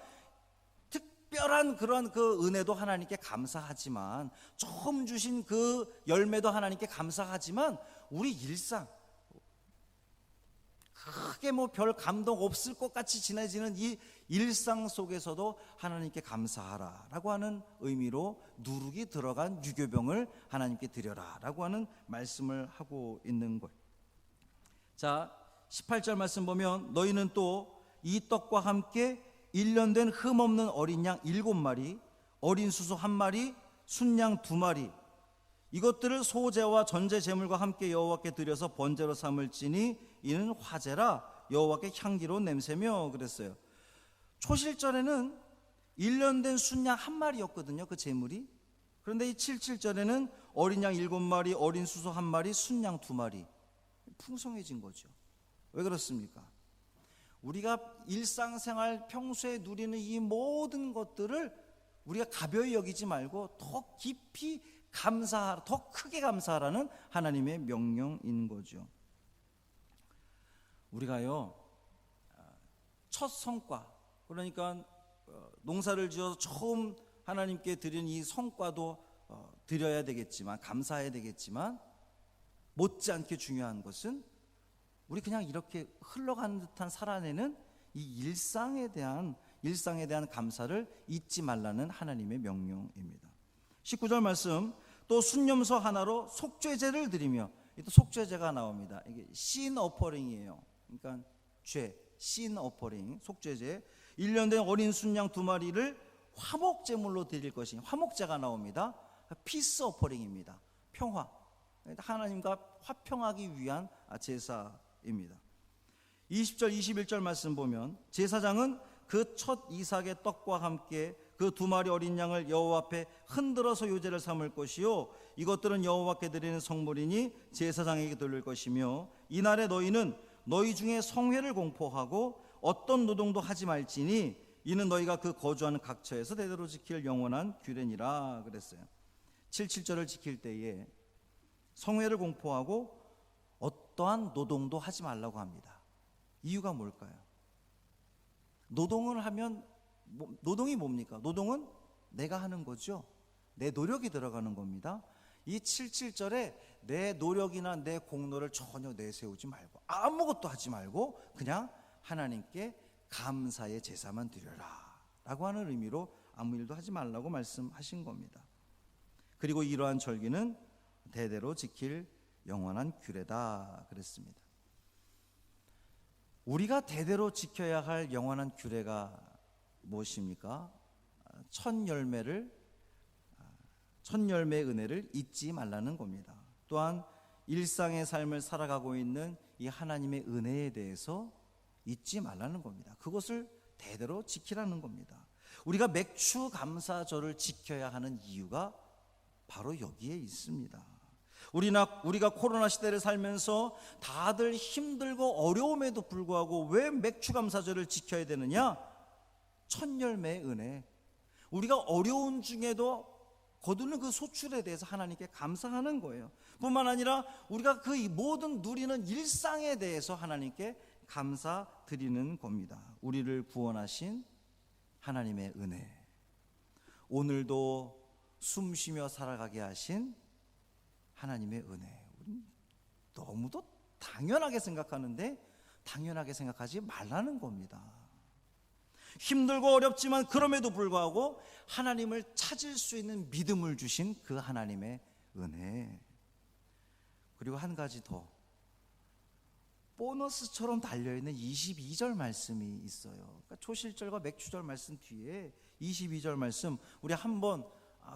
특별한 그런 그 은혜도 하나님께 감사하지만, 처음 주신 그 열매도 하나님께 감사하지만, 우리 일상 크게 뭐 별 감동 없을 것 같이 지내지는 이 일상 속에서도 하나님께 감사하라라고 하는 의미로 누룩이 들어간 유교병을 하나님께 드려라라고 하는 말씀을 하고 있는 거예요. 자, 18절 말씀 보면 너희는 또 이 떡과 함께 1년 된 흠없는 어린 양 7마리, 어린 수소 1마리, 순양 2마리, 이것들을 소제와 전제 제물과 함께 여호와께 드려서 번제로 삼을지니 이는 화제라 여호와께 향기로운 냄새며 그랬어요. 초실절에는 1년 된 순양 1마리였거든요, 그 제물이. 그런데 이 77절에는 어린 양 7마리, 어린 수소 1마리, 순양 2마리. 풍성해진 거죠. 왜 그렇습니까? 우리가 일상생활 평소에 누리는 이 모든 것들을 우리가 가벼이 여기지 말고 더 깊이 감사하라, 더 크게 감사하라는 하나님의 명령인 거죠. 우리가요, 첫 성과, 그러니까 농사를 지어서 처음 하나님께 드린 이 성과도 드려야 되겠지만, 감사해야 되겠지만, 못지않게 중요한 것은 우리 그냥 이렇게 흘러가는 듯한 살아내는 이 일상에 대한 감사를 잊지 말라는 하나님의 명령입니다. 19절 말씀, 또 순념소 하나로 속죄제를 드리며, 또 속죄제가 나옵니다. 이게 신 어퍼링이에요. 그러니까 죄, 신 어퍼링, 속죄제. 1년 된 어린 순양 2마리를 화목제물로 드릴 것이, 화목제가 나옵니다. 피스 어퍼링입니다. 평화, 하나님과 화평하기 위한 제사입니다. 20절 21절 말씀 보면 제사장은 그 첫 이삭의 떡과 함께 그 2마리 어린 양을 여호와 앞에 흔들어서 요제를 삼을 것이요 이것들은 여호와께 드리는 성물이니 제사장에게 돌릴 것이며, 이날에 너희는 너희 중에 성회를 공포하고 어떤 노동도 하지 말지니 이는 너희가 그 거주하는 각처에서 대대로 지킬 영원한 규례니라 그랬어요. 77절을 지킬 때에 성회를 공포하고 어떠한 노동도 하지 말라고 합니다. 이유가 뭘까요? 노동을 하면, 노동이 뭡니까? 노동은 내가 하는 거죠. 내 노력이 들어가는 겁니다. 이 77절에 내 노력이나 내 공로를 전혀 내세우지 말고 아무것도 하지 말고 그냥 하나님께 감사의 제사만 드려라 라고 하는 의미로 아무 일도 하지 말라고 말씀하신 겁니다. 그리고 이러한 절기는 대대로 지킬 영원한 규례다 그랬습니다. 우리가 대대로 지켜야 할 영원한 규례가 무엇입니까? 첫 열매의 은혜를 잊지 말라는 겁니다. 또한 일상의 삶을 살아가고 있는 이 하나님의 은혜에 대해서 잊지 말라는 겁니다. 그것을 대대로 지키라는 겁니다. 우리가 맥주 감사절을 지켜야 하는 이유가 바로 여기에 있습니다. 우리가 코로나 시대를 살면서 다들 힘들고 어려움에도 불구하고 왜 맥주 감사절을 지켜야 되느냐? 첫 열매의 은혜. 우리가 어려운 중에도 거두는 그 소출에 대해서 하나님께 감사하는 거예요. 뿐만 아니라 우리가 그 모든 누리는 일상에 대해서 하나님께 감사드리는 겁니다. 우리를 구원하신 하나님의 은혜, 오늘도 숨쉬며 살아가게 하신 하나님의 은혜, 너무도 당연하게 생각하는데 당연하게 생각하지 말라는 겁니다. 힘들고 어렵지만 그럼에도 불구하고 하나님을 찾을 수 있는 믿음을 주신 그 하나님의 은혜. 그리고 한 가지 더, 보너스처럼 달려있는 22절 말씀이 있어요. 그러니까 초실절과 맥주절 말씀 뒤에 22절 말씀, 우리 한번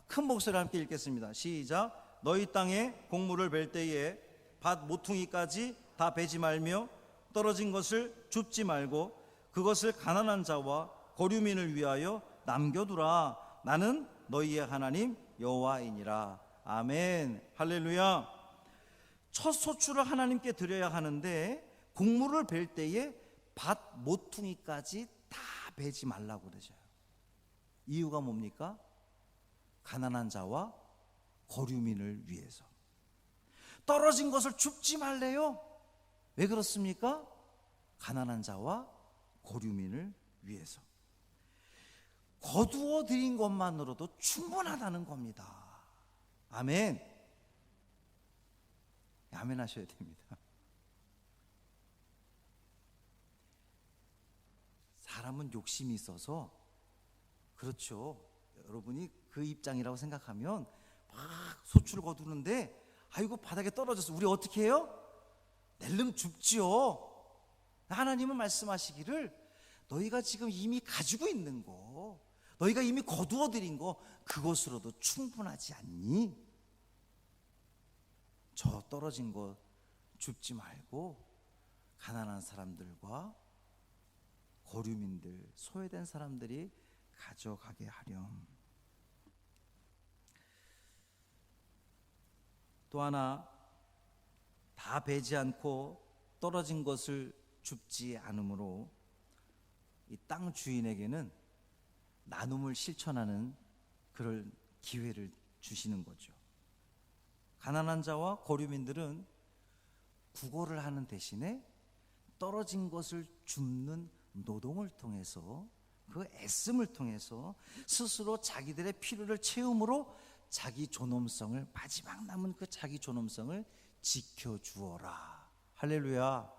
큰 목소리로 함께 읽겠습니다. 시작. 너희 땅에 곡물을 벨 때에 밭 모퉁이까지 다 베지 말며 떨어진 것을 줍지 말고 그것을 가난한 자와 거류민을 위하여 남겨두라. 나는 너희의 하나님 여호와이니라. 아멘. 할렐루야. 첫 소출을 하나님께 드려야 하는데 곡물을 벨 때에 밭 모퉁이까지 다 베지 말라고 그러죠. 이유가 뭡니까? 가난한 자와 거류민을 위해서. 떨어진 것을 줍지 말래요. 왜 그렇습니까? 가난한 자와 거류민을 위해서. 거두어 드린 것만으로도 충분하다는 겁니다. 아멘. 아멘 하셔야 됩니다. 사람은 욕심이 있어서, 그렇죠, 여러분이 그 입장이라고 생각하면 막 소출을 거두는데 아이고 바닥에 떨어져서 우리 어떻게 해요? 낼름 줍지요. 하나님은 말씀하시기를 너희가 지금 이미 가지고 있는 거, 너희가 이미 거두어 드린 거, 그것으로도 충분하지 않니? 저 떨어진 거 줍지 말고 가난한 사람들과 거류민들, 소외된 사람들이 가져가게 하렴. 또 하나, 다 베지 않고 떨어진 것을 줍지 않으므로 이 땅 주인에게는 나눔을 실천하는 그럴 기회를 주시는 거죠. 가난한 자와 거류민들은 구걸을 하는 대신에 떨어진 것을 줍는 노동을 통해서, 그 애씀을 통해서 스스로 자기들의 필요를 채움으로 자기 존엄성을, 마지막 남은 그 자기 존엄성을 지켜주어라. 할렐루야.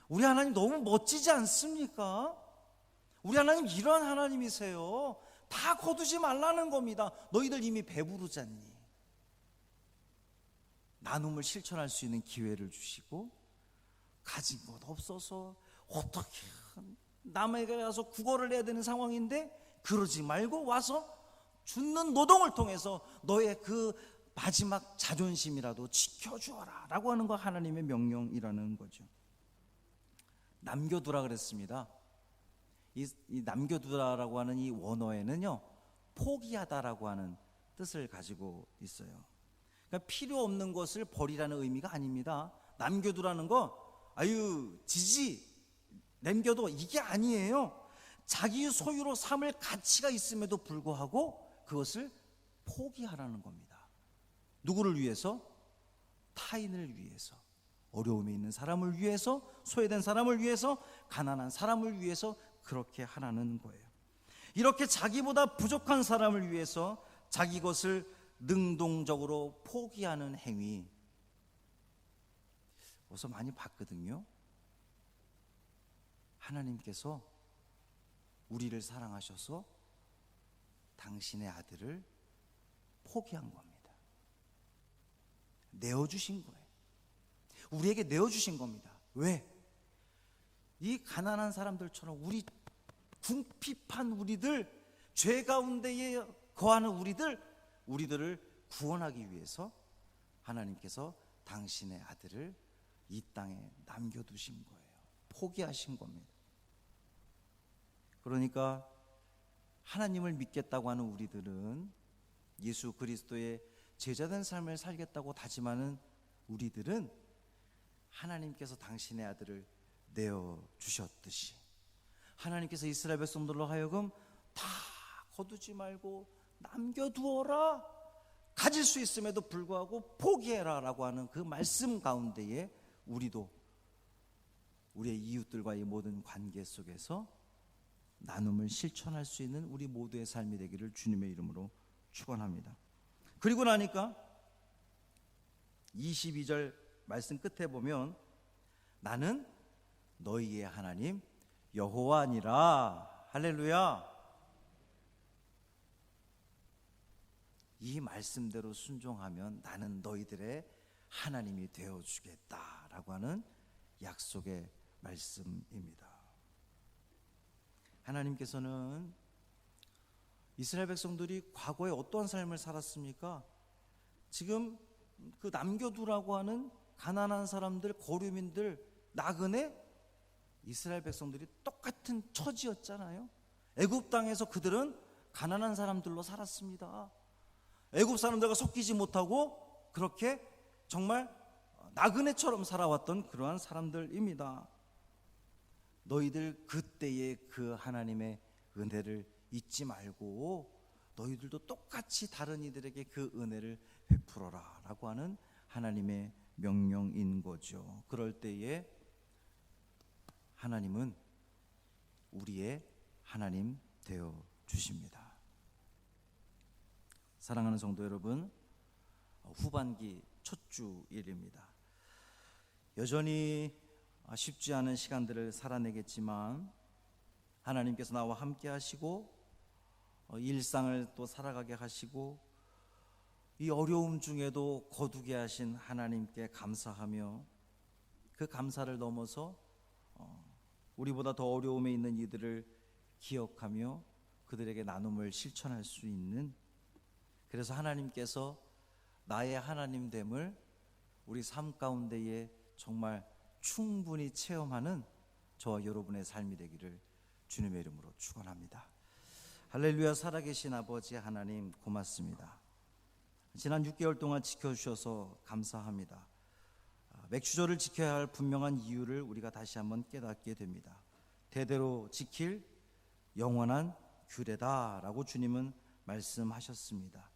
우리 하나님 너무 멋지지 않습니까? 우리 하나님 이러한 하나님이세요. 다 거두지 말라는 겁니다. 너희들 이미 배부르잖니. 나눔을 실천할 수 있는 기회를 주시고, 가진 것 없어서 어떻게 남에게 가서 구걸을 해야 되는 상황인데 그러지 말고 와서 줍는 노동을 통해서 너의 그 마지막 자존심이라도 지켜주어라 라고 하는 거 하나님의 명령이라는 거죠. 남겨두라 그랬습니다. 이 남겨두라라고 하는 이 원어에는요, 포기하다라고 하는 뜻을 가지고 있어요. 그러니까 필요 없는 것을 버리라는 의미가 아닙니다. 남겨두라는 거, 아유 지지 남겨둬, 이게 아니에요. 자기 소유로 삼을 가치가 있음에도 불구하고 그것을 포기하라는 겁니다. 누구를 위해서? 타인을 위해서, 어려움이 있는 사람을 위해서, 소외된 사람을 위해서, 가난한 사람을 위해서 그렇게 하라는 거예요. 이렇게 자기보다 부족한 사람을 위해서 자기 것을 능동적으로 포기하는 행위, 어서 많이 봤거든요. 하나님께서 우리를 사랑하셔서 당신의 아들을 포기한 겁니다. 내어주신 거예요. 우리에게 내어주신 겁니다. 왜? 이 가난한 사람들처럼 우리 궁핍한 우리들, 죄 가운데에 거하는 우리들을 구원하기 위해서 하나님께서 당신의 아들을 이 땅에 남겨두신 거예요. 포기하신 겁니다. 그러니까 하나님을 믿겠다고 하는 우리들은, 예수 그리스도의 제자된 삶을 살겠다고 다짐하는 우리들은 하나님께서 당신의 아들을 내어주셨듯이 하나님께서 이스라엘 백성들로 하여금 다 거두지 말고 남겨두어라, 가질 수 있음에도 불구하고 포기해라 라고 하는 그 말씀 가운데에 우리도 우리의 이웃들과의 모든 관계 속에서 나눔을 실천할 수 있는 우리 모두의 삶이 되기를 주님의 이름으로 축원합니다. 그리고 나니까 22절 말씀 끝에 보면 나는 너희의 하나님 여호와니라. 할렐루야. 이 말씀대로 순종하면 나는 너희들의 하나님이 되어주겠다라고 하는 약속의 말씀입니다. 하나님께서는 이스라엘 백성들이 과거에 어떠한 삶을 살았습니까? 지금 그 남겨두라고 하는 가난한 사람들, 고류민들, 나그네, 이스라엘 백성들이 똑같은 처지였잖아요. 애굽 땅에서 그들은 가난한 사람들로 살았습니다. 애굽 사람들과 섞이지 못하고 그렇게 정말 나그네처럼 살아왔던 그러한 사람들입니다. 너희들 그때의 그 하나님의 은혜를 잊지 말고 너희들도 똑같이 다른 이들에게 그 은혜를 베풀어라 라고 하는 하나님의 명령인 거죠. 그럴 때에 하나님은 우리의 하나님 되어 주십니다. 사랑하는 성도 여러분, 후반기 첫 주일입니다. 여전히 쉽지 않은 시간들을 살아내겠지만 하나님께서 나와 함께 하시고 일상을 또 살아가게 하시고 이 어려움 중에도 거두게 하신 하나님께 감사하며 그 감사를 넘어서 우리보다 더 어려움에 있는 이들을 기억하며 그들에게 나눔을 실천할 수 있는, 그래서 하나님께서 나의 하나님됨을 우리 삶 가운데에 정말 충분히 체험하는 저와 여러분의 삶이 되기를 주님의 이름으로 축원합니다. 할렐루야. 살아계신 아버지 하나님 고맙습니다. 지난 6개월 동안 지켜주셔서 감사합니다. 맥주절을 지켜야 할 분명한 이유를 우리가 다시 한번 깨닫게 됩니다. 대대로 지킬 영원한 규례다라고 주님은 말씀하셨습니다.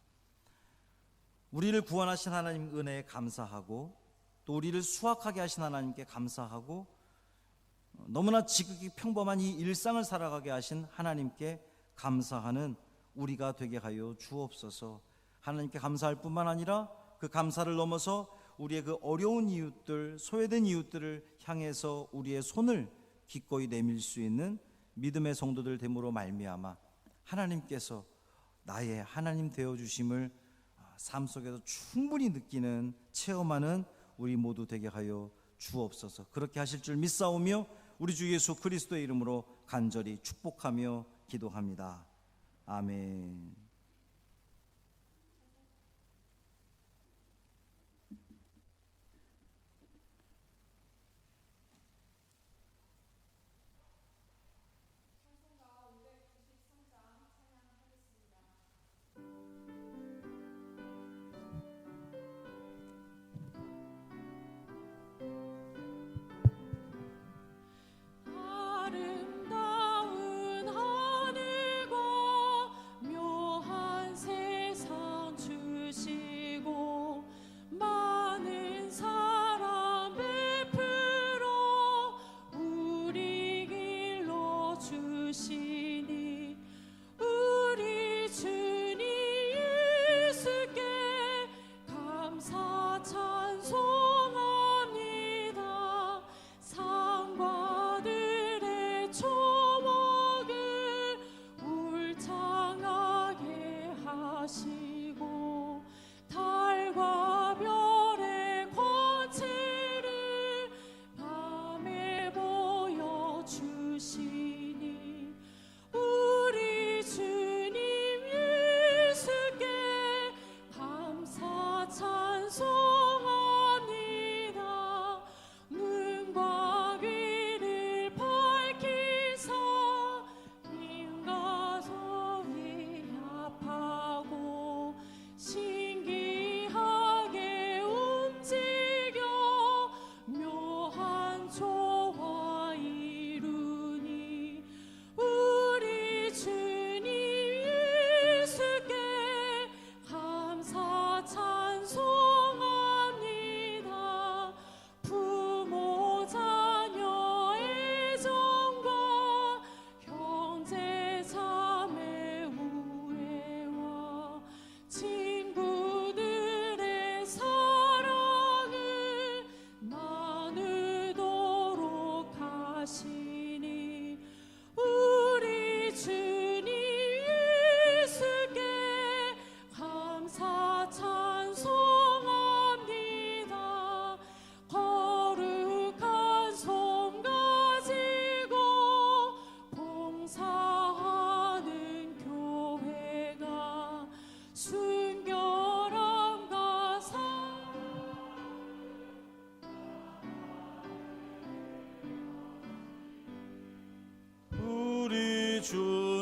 우리를 구원하신 하나님 은혜에 감사하고 또 우리를 수확하게 하신 하나님께 감사하고 너무나 지극히 평범한 이 일상을 살아가게 하신 하나님께 감사하는 우리가 되게 하여 주옵소서. 하나님께 감사할 뿐만 아니라 그 감사를 넘어서 우리의 그 어려운 이웃들, 소외된 이웃들을 향해서 우리의 손을 기꺼이 내밀 수 있는 믿음의 성도들 됨으로 말미암아 하나님께서 나의 하나님 되어주심을 삶 속에서 충분히 느끼는, 체험하는 우리 모두 되게 하여 주옵소서. 그렇게 하실 줄 믿사오며 우리 주 예수 그리스도의 이름으로 간절히 축복하며 기도합니다. 아멘. 아름다운 하늘과 묘한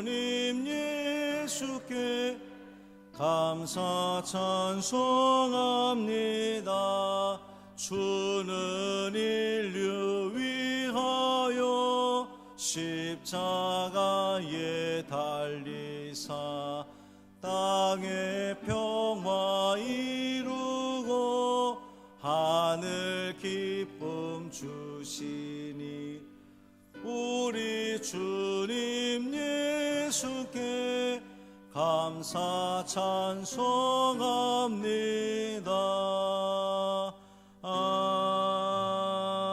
주님 예수께 감사 찬송합니다. 주는 인류 위하여 십자가에 달리사 땅의 평화 이루고 하늘 기쁨 주시니 우리 주님 예수께 감사 찬송합니다.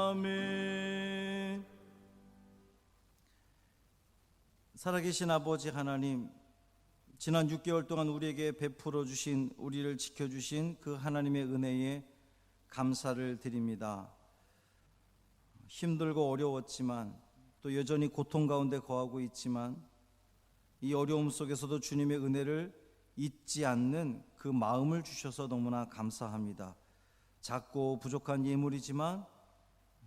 아멘. 살아계신 아버지 하나님, 지난 6개월 동안 우리에게 베풀어 주신, 우리를 지켜주신 그 하나님의 은혜에 감사를 드립니다. 힘들고 어려웠지만 또 여전히 고통 가운데 거하고 있지만 이 어려움 속에서도 주님의 은혜를 잊지 않는 그 마음을 주셔서 너무나 감사합니다. 작고 부족한 예물이지만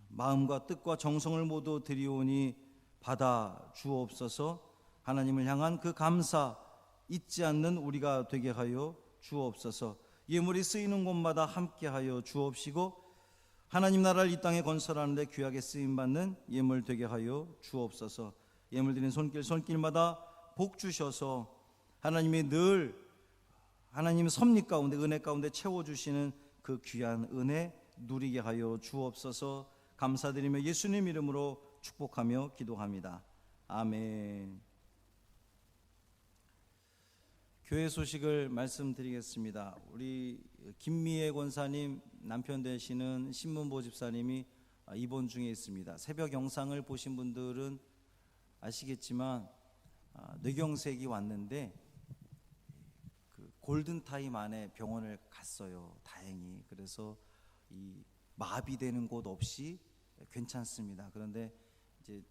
마음과 뜻과 정성을 모두 드리오니 받아 주옵소서. 하나님을 향한 그 감사 잊지 않는 우리가 되게 하여 주옵소서. 예물이 쓰이는 곳마다 함께하여 주옵시고 하나님 나라를 이 땅에 건설하는데 귀하게 쓰임받는 예물 되게 하여 주옵소서. 예물 드리는 손길마다 복 주셔서 하나님이 늘 하나님 섭리 가운데 은혜 가운데 채워주시는 그 귀한 은혜 누리게 하여 주옵소서. 감사드리며 예수님 이름으로 축복하며 기도합니다. 아멘. 교회 소식을 말씀드리겠습니다. 우리 김미애 권사님 남편 되시는 신문보 집사님이 입원 중에 있습니다. 새벽 영상을 보신 분들은 아시겠지만 뇌경색이 왔는데 그 골든타임 안에 병원을 갔어요. 다행히. 그래서 이 마비되는 곳 없이 괜찮습니다. 그런데 이제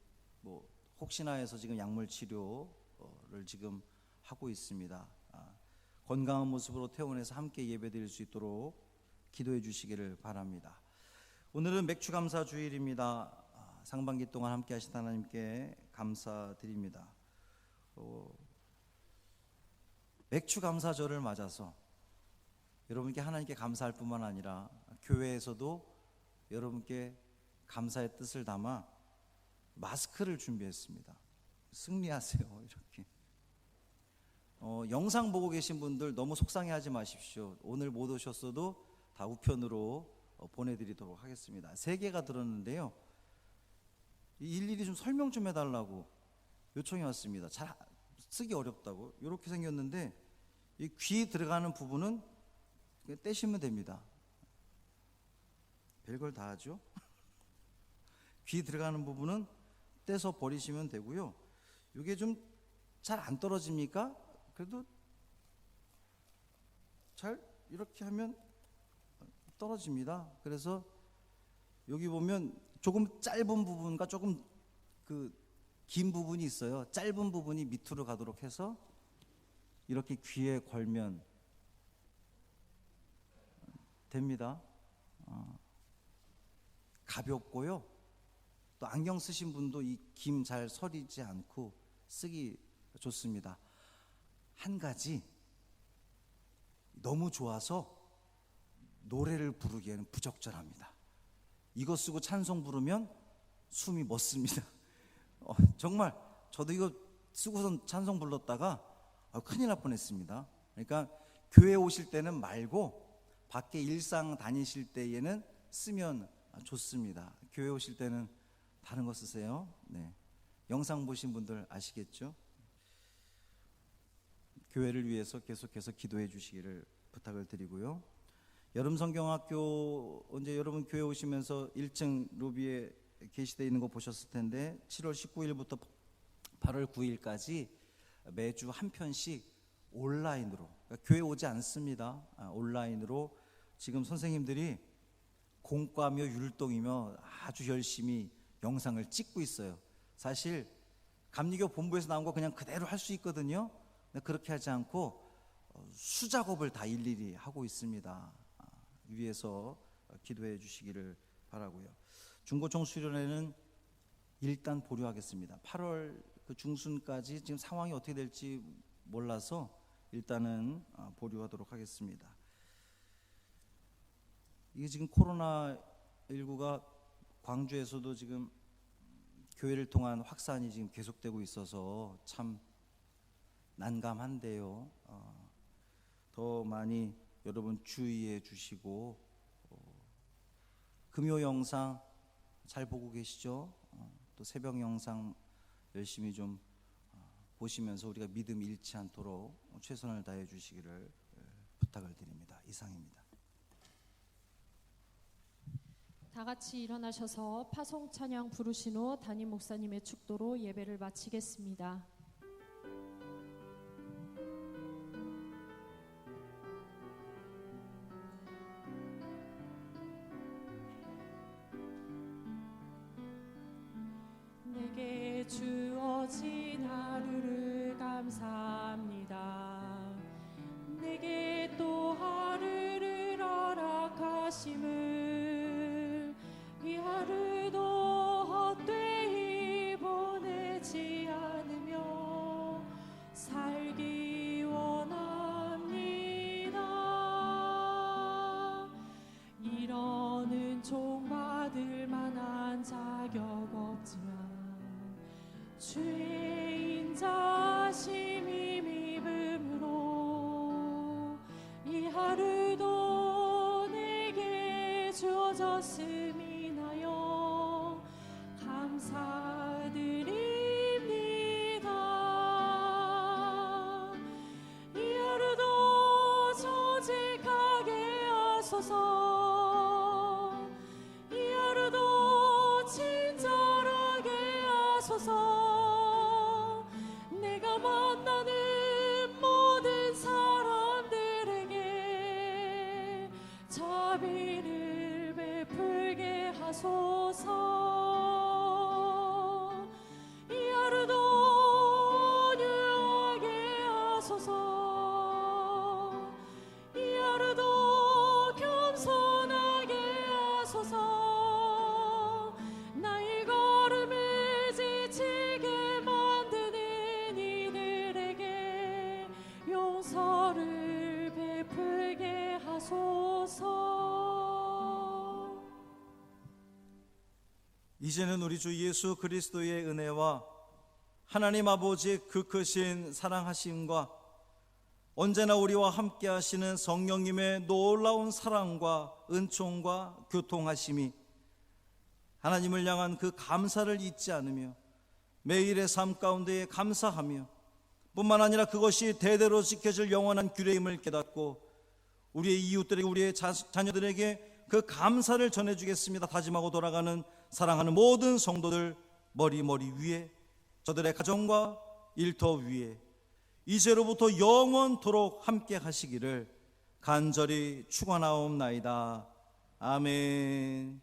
뭐 혹시나 해서 지금 약물 치료를 지금 하고 있습니다. 건강한 모습으로 퇴원해서 함께 예배드릴 수 있도록 기도해 주시기를 바랍니다. 오늘은 맥주 감사 주일입니다. 상반기 동안 함께 하신 하나님께 감사드립니다. 맥주 감사절을 맞아서 여러분께 하나님께 감사할 뿐만 아니라 교회에서도 여러분께 감사의 뜻을 담아 마스크를 준비했습니다. 승리하세요. 이렇게 영상 보고 계신 분들 너무 속상해하지 마십시오. 오늘 못 오셨어도 다 우편으로 보내드리도록 하겠습니다. 3개가 들었는데요, 일일이 좀 설명 좀 해달라고 요청이 왔습니다. 잘 쓰기 어렵다고. 이렇게 생겼는데 이 귀 들어가는 부분은 떼시면 됩니다. 별걸 다 하죠. 귀 들어가는 부분은 떼서 버리시면 되고요. 이게 좀 잘 안 떨어집니까? 그래도 잘 이렇게 하면 떨어집니다. 그래서 여기 보면 조금 짧은 부분과 조금 그 긴 부분이 있어요. 짧은 부분이 밑으로 가도록 해서 이렇게 귀에 걸면 됩니다. 가볍고요. 또 안경 쓰신 분도 이 김 잘 서리지 않고 쓰기 좋습니다. 한 가지, 너무 좋아서 노래를 부르기에는 부적절합니다. 이거 쓰고 찬송 부르면 숨이 멎습니다. 정말 저도 이거 쓰고선 찬송 불렀다가 큰일 날 뻔했습니다. 그러니까 교회 오실 때는 말고 밖에 일상 다니실 때에는 쓰면 좋습니다. 교회 오실 때는 다른 거 쓰세요. 네. 영상 보신 분들 아시겠죠? 교회를 위해서 계속해서 기도해 주시기를 부탁을 드리고요. 여름 성경학교, 언제 여러분 교회 오시면서 1층 로비에 게시되어 있는 거 보셨을 텐데 7월 19일부터 8월 9일까지 매주 한 편씩 온라인으로, 그러니까 교회 오지 않습니다. 온라인으로 지금 선생님들이 공과며 율동이며 아주 열심히 영상을 찍고 있어요. 사실 감리교 본부에서 나온 거 그냥 그대로 할 수 있거든요. 근데 그렇게 하지 않고 수작업을 다 일일이 하고 있습니다. 위에서 기도해 주시기를 바라고요. 중고청 수련회는 일단 보류하겠습니다. 8월 그 중순까지 지금 상황이 어떻게 될지 몰라서 일단은 보류하도록 하겠습니다. 이게 지금 코로나19가 광주에서도 지금 교회를 통한 확산이 지금 계속되고 있어서 참 난감한데요. 더 많이 여러분 주의해 주시고, 금요 영상 잘 보고 계시죠? 또 새벽 영상 열심히 좀 보시면서 우리가 믿음 잃지 않도록 최선을 다해 주시기를 부탁을 드립니다. 이상입니다. 다 같이 일어나셔서 파송 찬양 부르신 후 담임 목사님의 축도로 예배를 마치겠습니다. 내게 주어진 하루를 감사합니다. 내게 또 하루를 허락하심을, 이 하루도 헛되이 보내지 않으며 살기 원합니다. 이런 은총 받을 만한 자격 없지만 주의 인자심이 믿음으로 이 하루도 내게 주어졌음 인하여 감사드립니다. 이 하루도 정직하게 하소서. 이 하루도 친절하게 하소서. 내가 만나는 모든 사람들에게 자비를 베풀게 하소서. 이 하루도 온유하게 하소서. 이 하루도 겸손하게 하소서. 나의 걸음을 지치게 만드는 이들에게 용서를 베풀게 하소서. 이제는 우리 주 예수 그리스도의 은혜와 하나님 아버지의 그 크신 사랑하심과 언제나 우리와 함께 하시는 성령님의 놀라운 사랑과 은총과 교통하심이 하나님을 향한 그 감사를 잊지 않으며 매일의 삶 가운데에 감사하며 뿐만 아니라 그것이 대대로 지켜질 영원한 규례임을 깨닫고 우리의 이웃들에게, 우리의 자녀들에게 그 감사를 전해주겠습니다 다짐하고 돌아가는 사랑하는 모든 성도들 머리 위에, 저들의 가정과 일터 위에 이제로부터 영원토록 함께 하시기를 간절히 축원하옵나이다. 아멘.